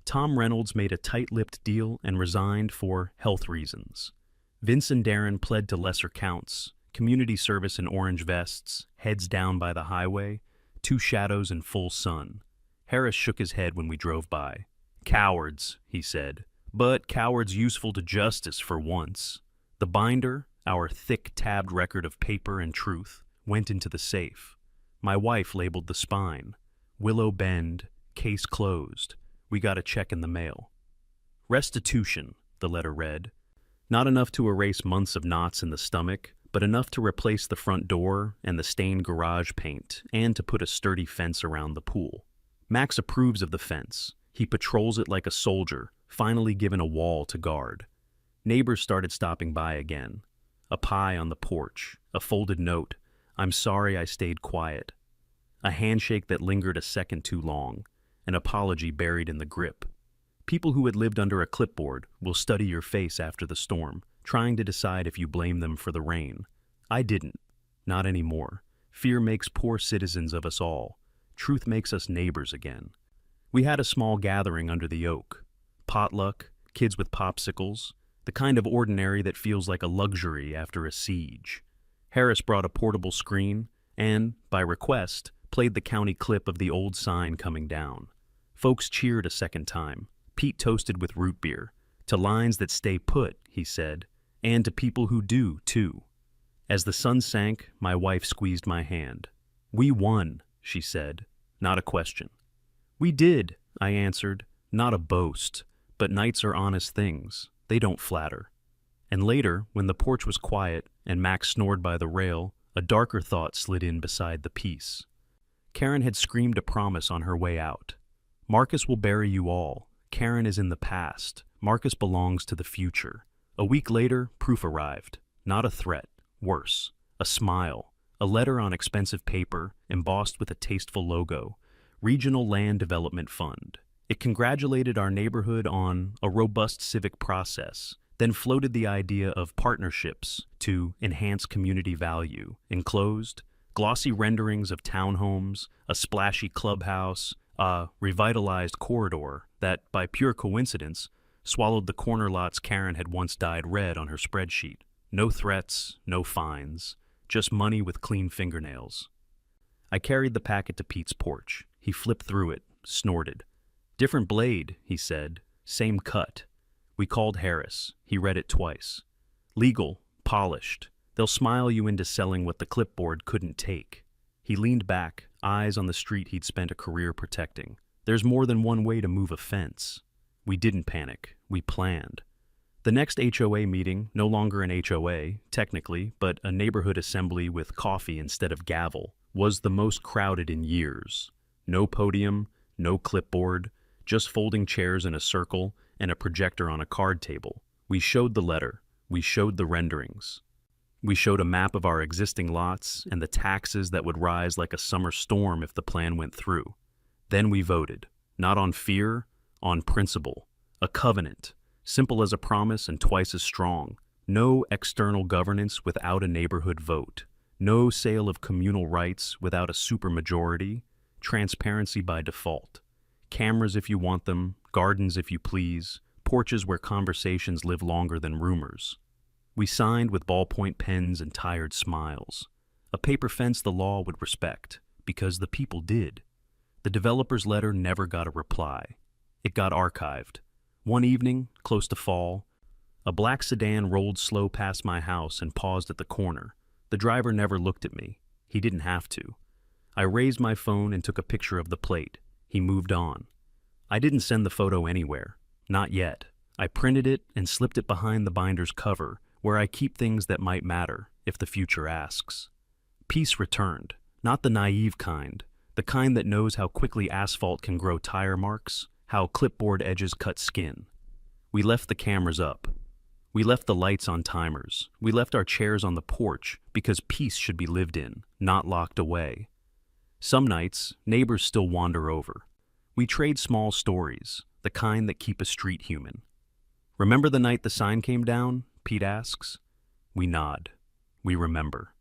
Tom Reynolds made a tight-lipped deal and resigned for health reasons. Vince and Darren pled to lesser counts. community service in orange vests, heads down by the highway, two shadows in full sun. Harris shook his head when we drove by. Cowards, he said, but cowards useful to justice for once. The binder, our thick tabbed record of paper and truth, went into the safe. My wife labeled the spine. Willow Bend, case closed. We got a check in the mail. Restitution, the letter read. Not enough to erase months of knots in the stomach, but enough to replace the front door and the stained garage paint, and to put a sturdy fence around the pool. Max approves of the fence. He patrols it like a soldier, finally given a wall to guard. Neighbors started stopping by again. A pie on the porch, a folded note, "I'm sorry I stayed quiet." A handshake that lingered a second too long, an apology buried in the grip. People who had lived under a clipboard will study your face after the storm, trying to decide if you blame them for the rain. I didn't. Not anymore. Fear makes poor citizens of us all. Truth makes us neighbors again. We had a small gathering under the oak. Potluck, kids with popsicles, the kind of ordinary that feels like a luxury after a siege. Harris brought a portable screen and, by request, played the county clip of the old sign coming down. Folks cheered a second time. Pete toasted with root beer. To lines that stay put, he said, and to people who do, too. As the sun sank, my wife squeezed my hand. "We won," she said, not a question. "We did," I answered, not a boast, but nights are honest things. They don't flatter. And later, when the porch was quiet and Max snored by the rail, a darker thought slid in beside the peace. Karen had screamed a promise on her way out. Marcus will bury you all. Karen is in the past. Marcus belongs to the future. A week later, proof arrived. Not a threat. Worse. A smile. A letter on expensive paper, embossed with a tasteful logo. Regional Land Development Fund. It congratulated our neighborhood on a robust civic process, then floated the idea of partnerships to enhance community value. Enclosed, glossy renderings of townhomes, a splashy clubhouse, a revitalized corridor that, by pure coincidence, swallowed the corner lots Karen had once dyed red on her spreadsheet. No threats, no fines, just money with clean fingernails. I carried the packet to Pete's porch. He flipped through it, snorted. "Different blade," he said. "Same cut." We called Harris. He read it twice. "Legal, polished. They'll smile you into selling what the clipboard couldn't take." He leaned back, eyes on the street he'd spent a career protecting. There's more than one way to move a fence. We didn't panic. We planned. The next HOA meeting, no longer an HOA, technically, but a neighborhood assembly with coffee instead of gavel, was the most crowded in years. No podium, no clipboard, just folding chairs in a circle and a projector on a card table. We showed the letter. We showed the renderings. We showed a map of our existing lots and the taxes that would rise like a summer storm if the plan went through. Then we voted, not on fear, on principle. A covenant, simple as a promise and twice as strong. No external governance without a neighborhood vote. No sale of communal rights without a supermajority. Transparency by default. Cameras if you want them, gardens if you please, porches where conversations live longer than rumors. We signed with ballpoint pens and tired smiles. A paper fence the law would respect, because the people did. The developer's letter never got a reply. It got archived. One evening, close to fall, a black sedan rolled slow past my house and paused at the corner. The driver never looked at me. He didn't have to. I raised my phone and took a picture of the plate. He moved on. I didn't send the photo anywhere. Not yet. I printed it and slipped it behind the binder's cover, where I keep things that might matter, if the future asks. Peace returned. Not the naive kind. The kind that knows how quickly asphalt can grow tire marks, how clipboard edges cut skin. We left the cameras up. We left the lights on timers. We left our chairs on the porch because peace should be lived in, not locked away. Some nights, neighbors still wander over. We trade small stories, the kind that keep a street human. "Remember the night the sign came down?" Pete asks. We nod. We remember.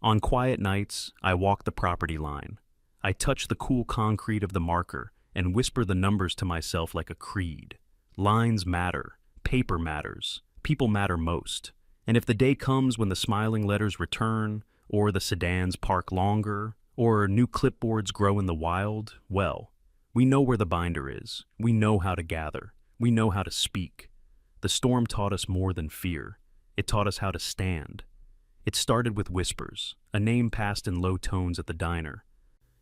On quiet nights, I walk the property line. I touch the cool concrete of the marker and whisper the numbers to myself like a creed. Lines matter. Paper matters. People matter most. And if the day comes when the smiling letters return, or the sedans park longer, or new clipboards grow in the wild, well, we know where the binder is. We know how to gather. We know how to speak. The storm taught us more than fear. It taught us how to stand. It started with whispers, a name passed in low tones at the diner,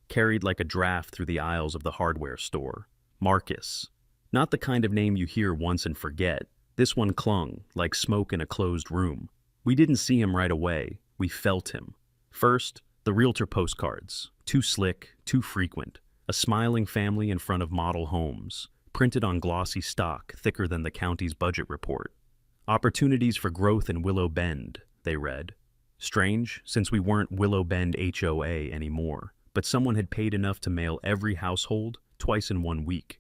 carried like a draft through the aisles of the hardware store. Marcus. Not the kind of name you hear once and forget. This one clung, like smoke in a closed room. We didn't see him right away. We felt him. First, the realtor postcards. Too slick, too frequent. A smiling family in front of model homes, printed on glossy stock thicker than the county's budget report. Opportunities for growth in Willow Bend, they read. Strange, since we weren't Willow Bend HOA anymore, but someone had paid enough to mail every household twice in 1 week.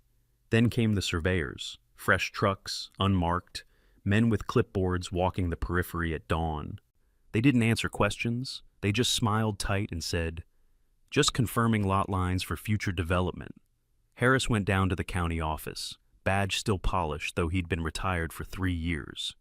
Then came the surveyors, fresh trucks, unmarked, men with clipboards walking the periphery at dawn. They didn't answer questions, they just smiled tight and said, "Just confirming lot lines for future development." Harris went down to the county office, badge still polished though he'd been retired for 3 years.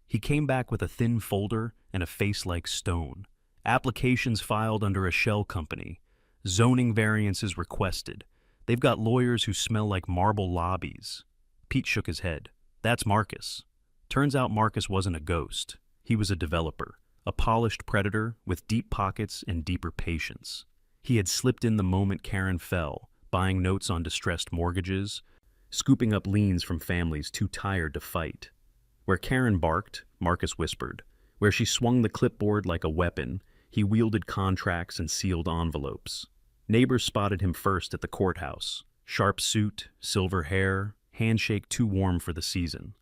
He came back with a thin folder and a face like stone. Applications filed under a shell company. Zoning variances requested. They've got lawyers who smell like marble lobbies. Pete shook his head. That's Marcus. Turns out Marcus wasn't a ghost. He was a developer, a polished predator with deep pockets and deeper patience. He had slipped in the moment Karen fell, buying notes on distressed mortgages, scooping up liens from families too tired to fight. Where Karen barked, Marcus whispered. Where she swung the clipboard like a weapon, he wielded contracts and sealed envelopes. Neighbors spotted him first at the courthouse. Sharp suit, silver hair, handshake too warm for the season.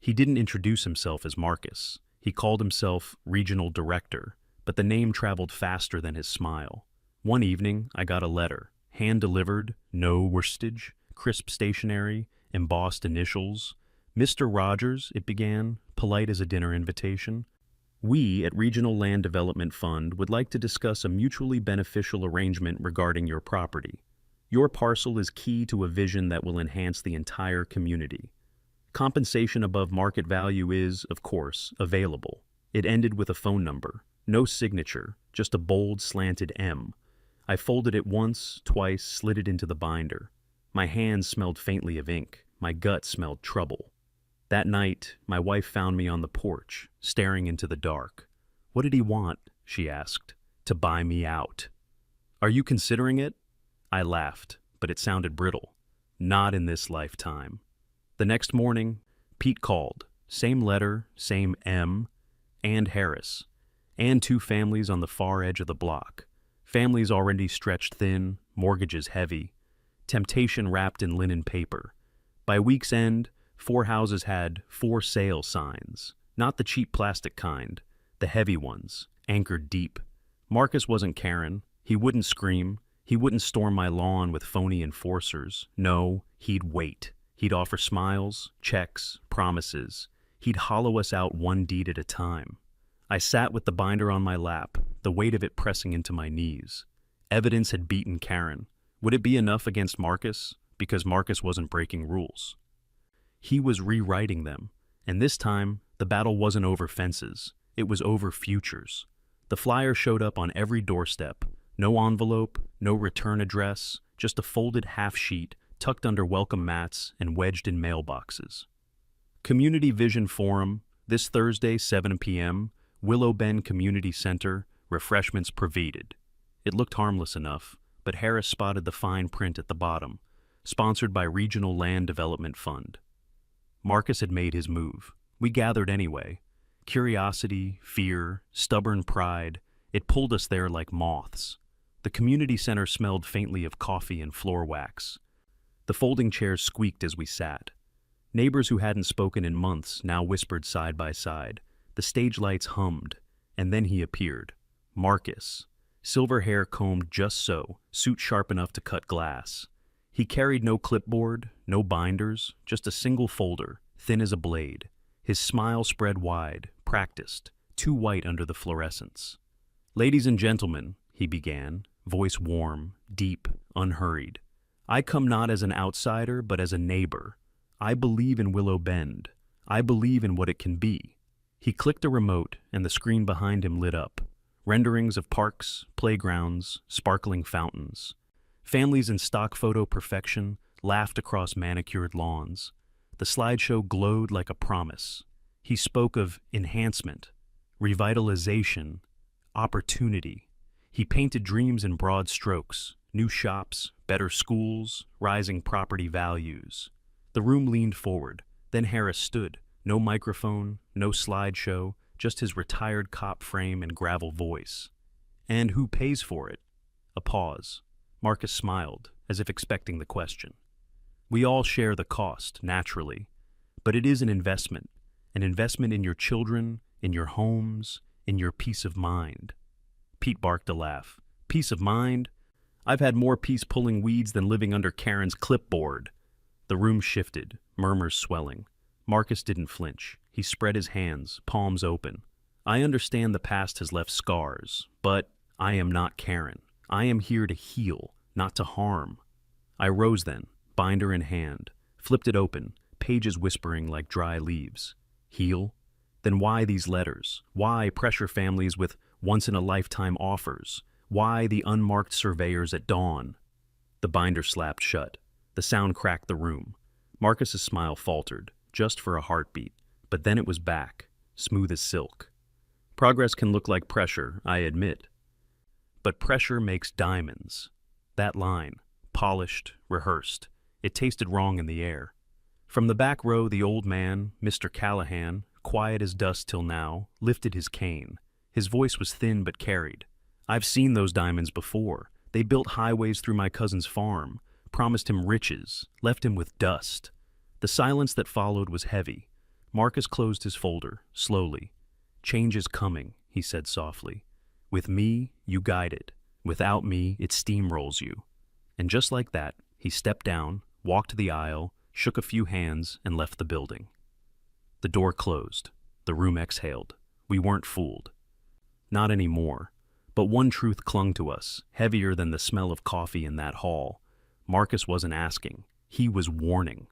He didn't introduce himself as Marcus. He called himself Regional Director, but the name traveled faster than his smile. One evening, I got a letter, hand-delivered, no worstage, crisp stationery, embossed initials. "Mr. Rogers," it began, polite as a dinner invitation. "We at Regional Land Development Fund would like to discuss a mutually beneficial arrangement regarding your property. Your parcel is key to a vision that will enhance the entire community. Compensation above market value is, of course, available." It ended with a phone number. No signature, just a bold, slanted M. I folded it once, twice, slid it into the binder. My hands smelled faintly of ink. My gut smelled trouble. That night, my wife found me on the porch, staring into the dark. "What did he want?" she asked. "To buy me out." "Are you considering it?" I laughed, but it sounded brittle. "Not in this lifetime." The next morning, Pete called. Same letter, same M, and Harris. And 2 families on the far edge of the block. Families already stretched thin, mortgages heavy. Temptation wrapped in linen paper. By week's end, 4 houses had "for sale" signs. Not the cheap plastic kind, the heavy ones, anchored deep. Marcus wasn't Karen. He wouldn't scream. He wouldn't storm my lawn with phony enforcers. No, he'd wait. He'd offer smiles, checks, promises. He'd hollow us out one deed at a time. I sat with the binder on my lap, the weight of it pressing into my knees. Evidence had beaten Karen. Would it be enough against Marcus? Because Marcus wasn't breaking rules. He was rewriting them, and this time, the battle wasn't over fences. It was over futures. The flyer showed up on every doorstep. No envelope, no return address, just a folded half sheet tucked under welcome mats and wedged in mailboxes. Community Vision Forum, this Thursday, 7 p.m., Willow Bend Community Center, refreshments provided. It looked harmless enough, but Harris spotted the fine print at the bottom, sponsored by Regional Land Development Fund. Marcus had made his move. We gathered anyway. Curiosity, fear, stubborn pride, it pulled us there like moths. The community center smelled faintly of coffee and floor wax. The folding chairs squeaked as we sat. Neighbors who hadn't spoken in months now whispered side by side. The stage lights hummed, and then he appeared. Marcus. Silver hair combed just so, suit sharp enough to cut glass. He carried no clipboard, no binders, just a single folder, thin as a blade. His smile spread wide, practiced, too white under the fluorescence. "Ladies and gentlemen," he began, voice warm, deep, unhurried. "I come not as an outsider, but as a neighbor. I believe in Willow Bend. I believe in what it can be." He clicked a remote, and the screen behind him lit up. Renderings of parks, playgrounds, sparkling fountains. Families in stock photo perfection laughed across manicured lawns. The slideshow glowed like a promise. He spoke of enhancement, revitalization, opportunity. He painted dreams in broad strokes: new shops, better schools, rising property values. The room leaned forward. Then Harris stood. No microphone, no slideshow, just his retired cop frame and gravel voice. "And who pays for it?" A pause. Marcus smiled, as if expecting the question. "We all share the cost, naturally. But it is an investment in your children, in your homes, in your peace of mind." Pete barked a laugh. "Peace of mind? I've had more peace pulling weeds than living under Karen's clipboard." The room shifted, murmurs swelling. Marcus didn't flinch. He spread his hands, palms open. "I understand the past has left scars, but I am not Karen. I am here to heal, not to harm." I rose then, binder in hand, flipped it open, pages whispering like dry leaves. Heal? Then why these letters? Why pressure families with once-in-a-lifetime offers? Why the unmarked surveyors at dawn? The binder slapped shut. The sound cracked the room. Marcus's smile faltered, just for a heartbeat, but then it was back, smooth as silk. "Progress can look like pressure, I admit. But pressure makes diamonds." That line, polished, rehearsed, it tasted wrong in the air. From the back row, the old man, Mr. Callahan, quiet as dust till now, lifted his cane. His voice was thin but carried. "I've seen those diamonds before. They built highways through my cousin's farm, promised him riches, left him with dust." The silence that followed was heavy. Marcus closed his folder, slowly. "Change is coming," he said softly. "With me, you guide it. Without me, it steamrolls you." And just like that, he stepped down, walked to the aisle, shook a few hands, and left the building. The door closed. The room exhaled. We weren't fooled. Not anymore. But one truth clung to us, heavier than the smell of coffee in that hall. Marcus wasn't asking. He was warning.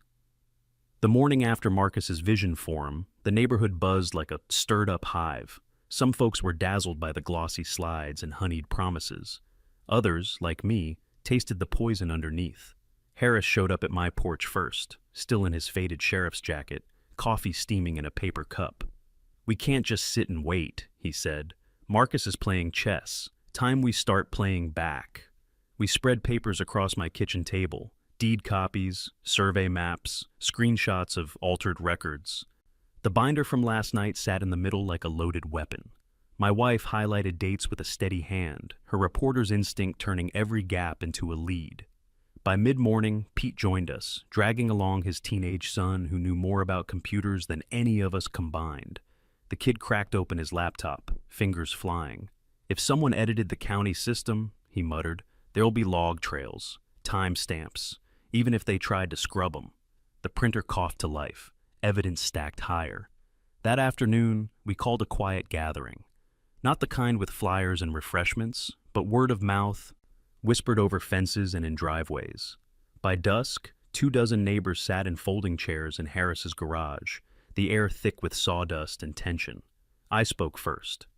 The morning after Marcus's vision forum, the neighborhood buzzed like a stirred-up hive. Some folks were dazzled by the glossy slides and honeyed promises. Others, like me, tasted the poison underneath. Harris showed up at my porch first, still in his faded sheriff's jacket, coffee steaming in a paper cup. "We can't just sit and wait," he said. "Marcus is playing chess. Time we start playing back." We spread papers across my kitchen table. Deed copies, survey maps, screenshots of altered records. The binder from last night sat in the middle like a loaded weapon. My wife highlighted dates with a steady hand, her reporter's instinct turning every gap into a lead. By mid-morning, Pete joined us, dragging along his teenage son who knew more about computers than any of us combined. The kid cracked open his laptop, fingers flying. "If someone edited the county system," he muttered, "there'll be log trails, timestamps, even if they tried to scrub them." The printer coughed to life, evidence stacked higher. That afternoon, we called a quiet gathering. Not the kind with flyers and refreshments, but word of mouth, whispered over fences and in driveways. By dusk, 24 neighbors sat in folding chairs in Harris's garage, the air thick with sawdust and tension. I spoke first.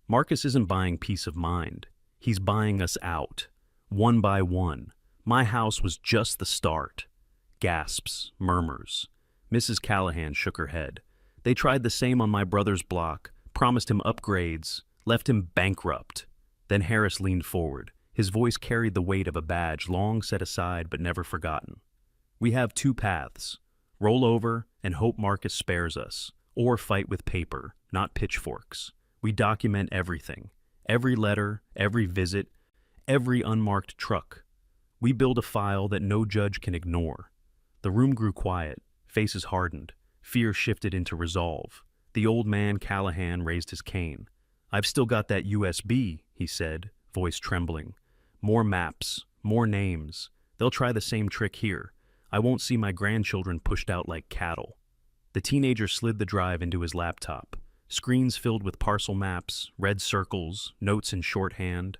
"Marcus isn't buying peace of mind. He's buying us out, one by one. My house was just the start." Gasps, murmurs. Mrs. Callahan shook her head. "They tried the same on my brother's block, promised him upgrades, left him bankrupt." Then Harris leaned forward. His voice carried the weight of a badge long set aside but never forgotten. "We have two paths. Roll over and hope Marcus spares us, or fight with paper, not pitchforks. We document everything. Every letter, every visit, every unmarked truck. We build a file that no judge can ignore." The room grew quiet, faces hardened, fear shifted into resolve. The old man, Callahan, raised his cane. "I've still got that USB, he said, voice trembling. "More maps, more names. They'll try the same trick here. I won't see my grandchildren pushed out like cattle." The teenager slid the drive into his laptop. Screens filled with parcel maps, red circles, notes in shorthand,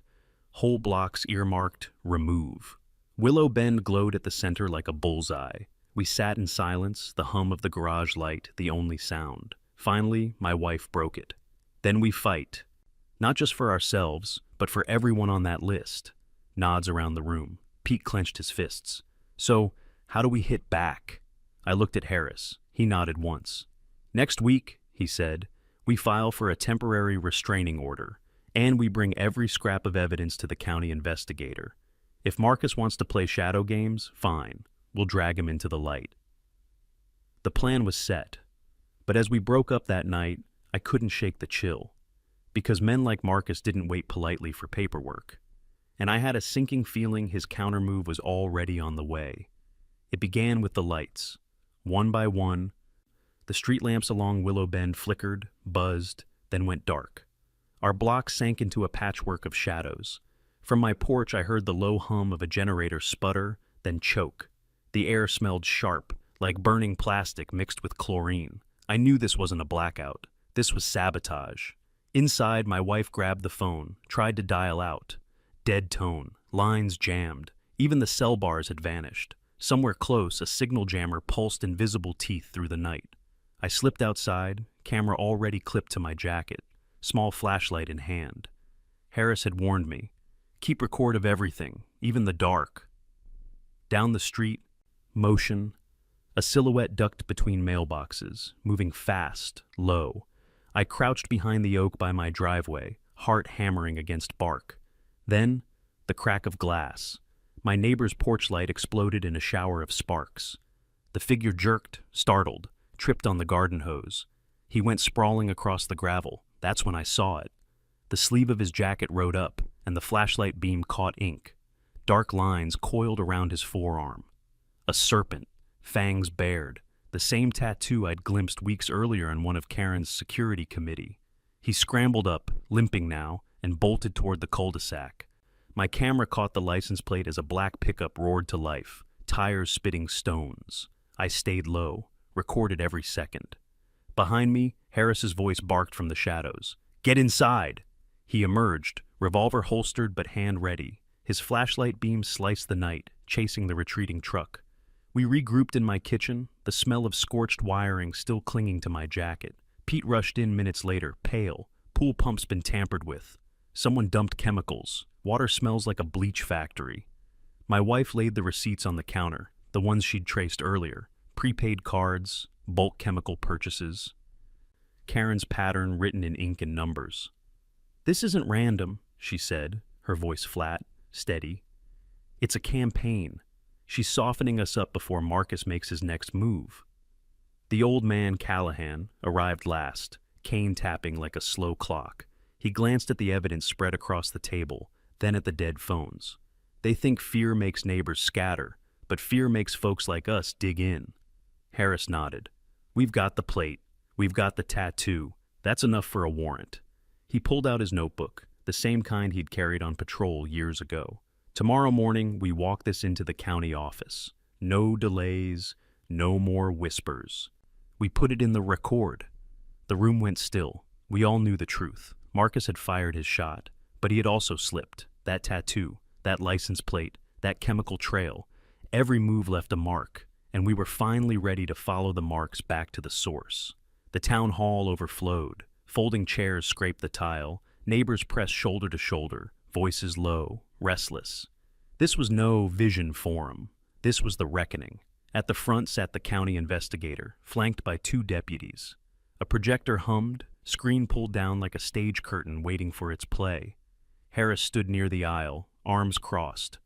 whole blocks earmarked, "Remove." Willow Bend glowed at the center like a bullseye. We sat in silence, the hum of the garage light the only sound. Finally, my wife broke it. Then we fight. Not just for ourselves, but for everyone on that list. Nods around the room. Pete clenched his fists. So, how do we hit back? I looked at Harris. He nodded once. Next week, he said, we file for a temporary restraining order, and we bring every scrap of evidence to the county investigator. If Marcus wants to play shadow games, fine. We'll drag him into the light. The plan was set. But as we broke up that night, I couldn't shake the chill. Because men like Marcus didn't wait politely for paperwork. And I had a sinking feeling his countermove was already on the way. It began with the lights. One by one, the street lamps along Willow Bend flickered, buzzed, then went dark. Our block sank into a patchwork of shadows. From my porch, I heard the low hum of a generator sputter, then choke. The air smelled sharp, like burning plastic mixed with chlorine. I knew this wasn't a blackout. This was sabotage. Inside, my wife grabbed the phone, tried to dial out. Dead tone, lines jammed. Even the cell bars had vanished. Somewhere close, a signal jammer pulsed invisible teeth through the night. I slipped outside, camera already clipped to my jacket, small flashlight in hand. Harris had warned me. Keep record of everything, even the dark. Down the street, motion. A silhouette ducked between mailboxes, moving fast, low. I crouched behind the oak by my driveway, heart hammering against bark. Then, the crack of glass. My neighbor's porch light exploded in a shower of sparks. The figure jerked, startled, tripped on the garden hose. He went sprawling across the gravel. That's when I saw it. The sleeve of his jacket rode up, and the flashlight beam caught ink. Dark lines coiled around his forearm. A serpent, fangs bared, the same tattoo I'd glimpsed weeks earlier in one of Karen's security committee. He scrambled up, limping now, and bolted toward the cul-de-sac. My camera caught the license plate as a black pickup roared to life, tires spitting stones. I stayed low, recorded every second. Behind me, Harris's voice barked from the shadows. "Get inside!" He emerged, revolver holstered but hand ready. His flashlight beam sliced the night, chasing the retreating truck. We regrouped in my kitchen, the smell of scorched wiring still clinging to my jacket. Pete rushed in minutes later, pale. Pool pump's been tampered with. Someone dumped chemicals. Water smells like a bleach factory. My wife laid the receipts on the counter, the ones she'd traced earlier. Prepaid cards, bulk chemical purchases. Karen's pattern written in ink and numbers. "This isn't random," she said, her voice flat, steady. "It's a campaign. She's softening us up before Marcus makes his next move." The old man, Callahan, arrived last, cane tapping like a slow clock. He glanced at the evidence spread across the table, then at the dead phones. They think fear makes neighbors scatter, but fear makes folks like us dig in. Harris nodded. "We've got the plate. We've got the tattoo. That's enough for a warrant." He pulled out his notebook, the same kind he'd carried on patrol years ago. "Tomorrow morning, we walk this into the county office. No delays, no more whispers. We put it in the record." The room went still. We all knew the truth. Marcus had fired his shot, but he had also slipped. That tattoo, that license plate, that chemical trail. Every move left a mark, and we were finally ready to follow the marks back to the source. The town hall overflowed. Folding chairs scraped the tile. Neighbors pressed shoulder to shoulder, voices low, restless. This was no vision forum. This was the reckoning. At the front sat the county investigator, flanked by 2 deputies. A projector hummed, screen pulled down like a stage curtain waiting for its play. Harris stood near the aisle, arms crossed,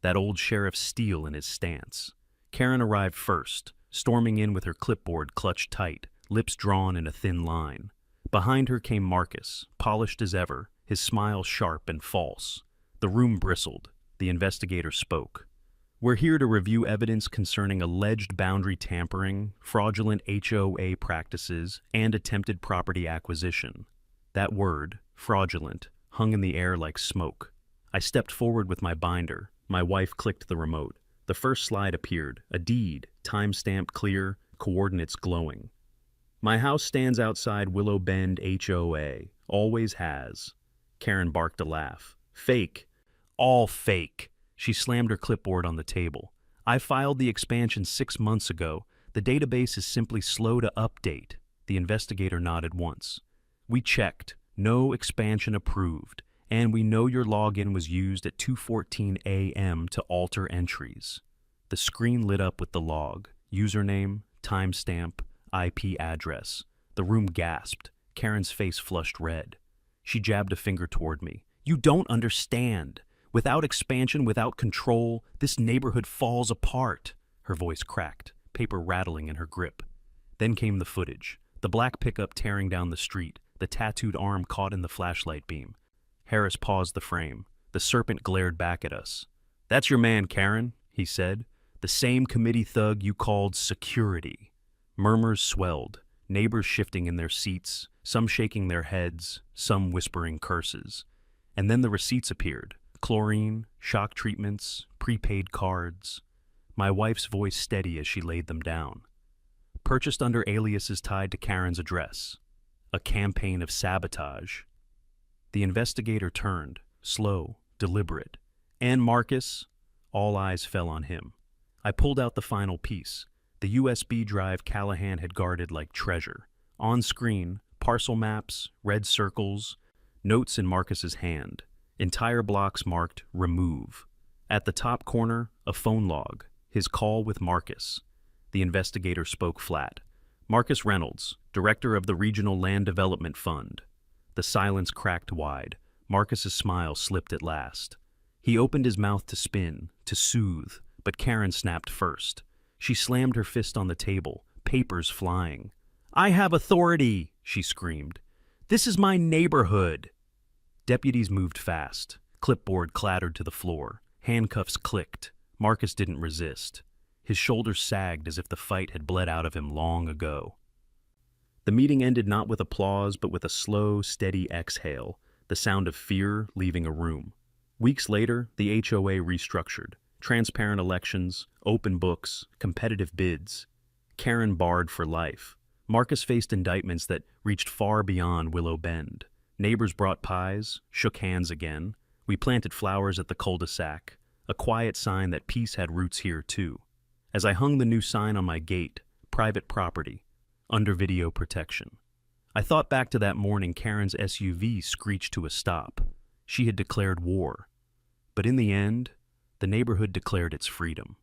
that old sheriff's steel in his stance. Karen arrived first, storming in with her clipboard clutched tight, lips drawn in a thin line. Behind her came Marcus, polished as ever, his smile sharp and false. The room bristled. The investigator spoke. "We're here to review evidence concerning alleged boundary tampering, fraudulent HOA practices, and attempted property acquisition." That word, fraudulent, hung in the air like smoke. I stepped forward with my binder. My wife clicked the remote. The first slide appeared, a deed, time-stamped clear, coordinates glowing. "My house stands outside Willow Bend HOA. Always has." Karen barked a laugh. "Fake. All fake." She slammed her clipboard on the table. "I filed the expansion 6 months ago. The database is simply slow to update." The investigator nodded once. We checked. No expansion approved. And we know your login was used at 2:14 a.m. to alter entries. The screen lit up with the log. Username, timestamp, IP address. The room gasped. Karen's face flushed red. She jabbed a finger toward me. You don't understand. Without expansion, without control, this neighborhood falls apart. Her voice cracked, paper rattling in her grip. Then came the footage. The black pickup tearing down the street, the tattooed arm caught in the flashlight beam. Harris paused the frame. The serpent glared back at us. That's your man, Karen, he said. The same committee thug you called security. Murmurs swelled, neighbors shifting in their seats, some shaking their heads, some whispering curses. And then the receipts appeared. Chlorine, shock treatments, prepaid cards. My wife's voice steady as she laid them down. Purchased under aliases tied to Karen's address. A campaign of sabotage. The investigator turned, slow, deliberate. And Marcus? All eyes fell on him. I pulled out the final piece. The USB drive Callahan had guarded like treasure. On screen, parcel maps, red circles, notes in Marcus's hand. Entire blocks marked remove. At the top corner, a phone log. His call with Marcus. The investigator spoke flat. Marcus Reynolds, director of the Regional Land Development Fund. The silence cracked wide. Marcus's smile slipped at last. He opened his mouth to spin, to soothe, but Karen snapped first. She slammed her fist on the table, papers flying. I have authority, she screamed. This is my neighborhood. Deputies moved fast. Clipboard clattered to the floor. Handcuffs clicked. Marcus didn't resist. His shoulders sagged as if the fight had bled out of him long ago. The meeting ended not with applause, but with a slow, steady exhale, the sound of fear leaving a room. Weeks later, the HOA restructured. Transparent elections, open books, competitive bids. Karen barred for life. Marcus faced indictments that reached far beyond Willow Bend. Neighbors brought pies, shook hands again. We planted flowers at the cul-de-sac, a quiet sign that peace had roots here too. As I hung the new sign on my gate, private property, under video protection, I thought back to that morning Karen's SUV screeched to a stop. She had declared war. But in the end, the neighborhood declared its freedom.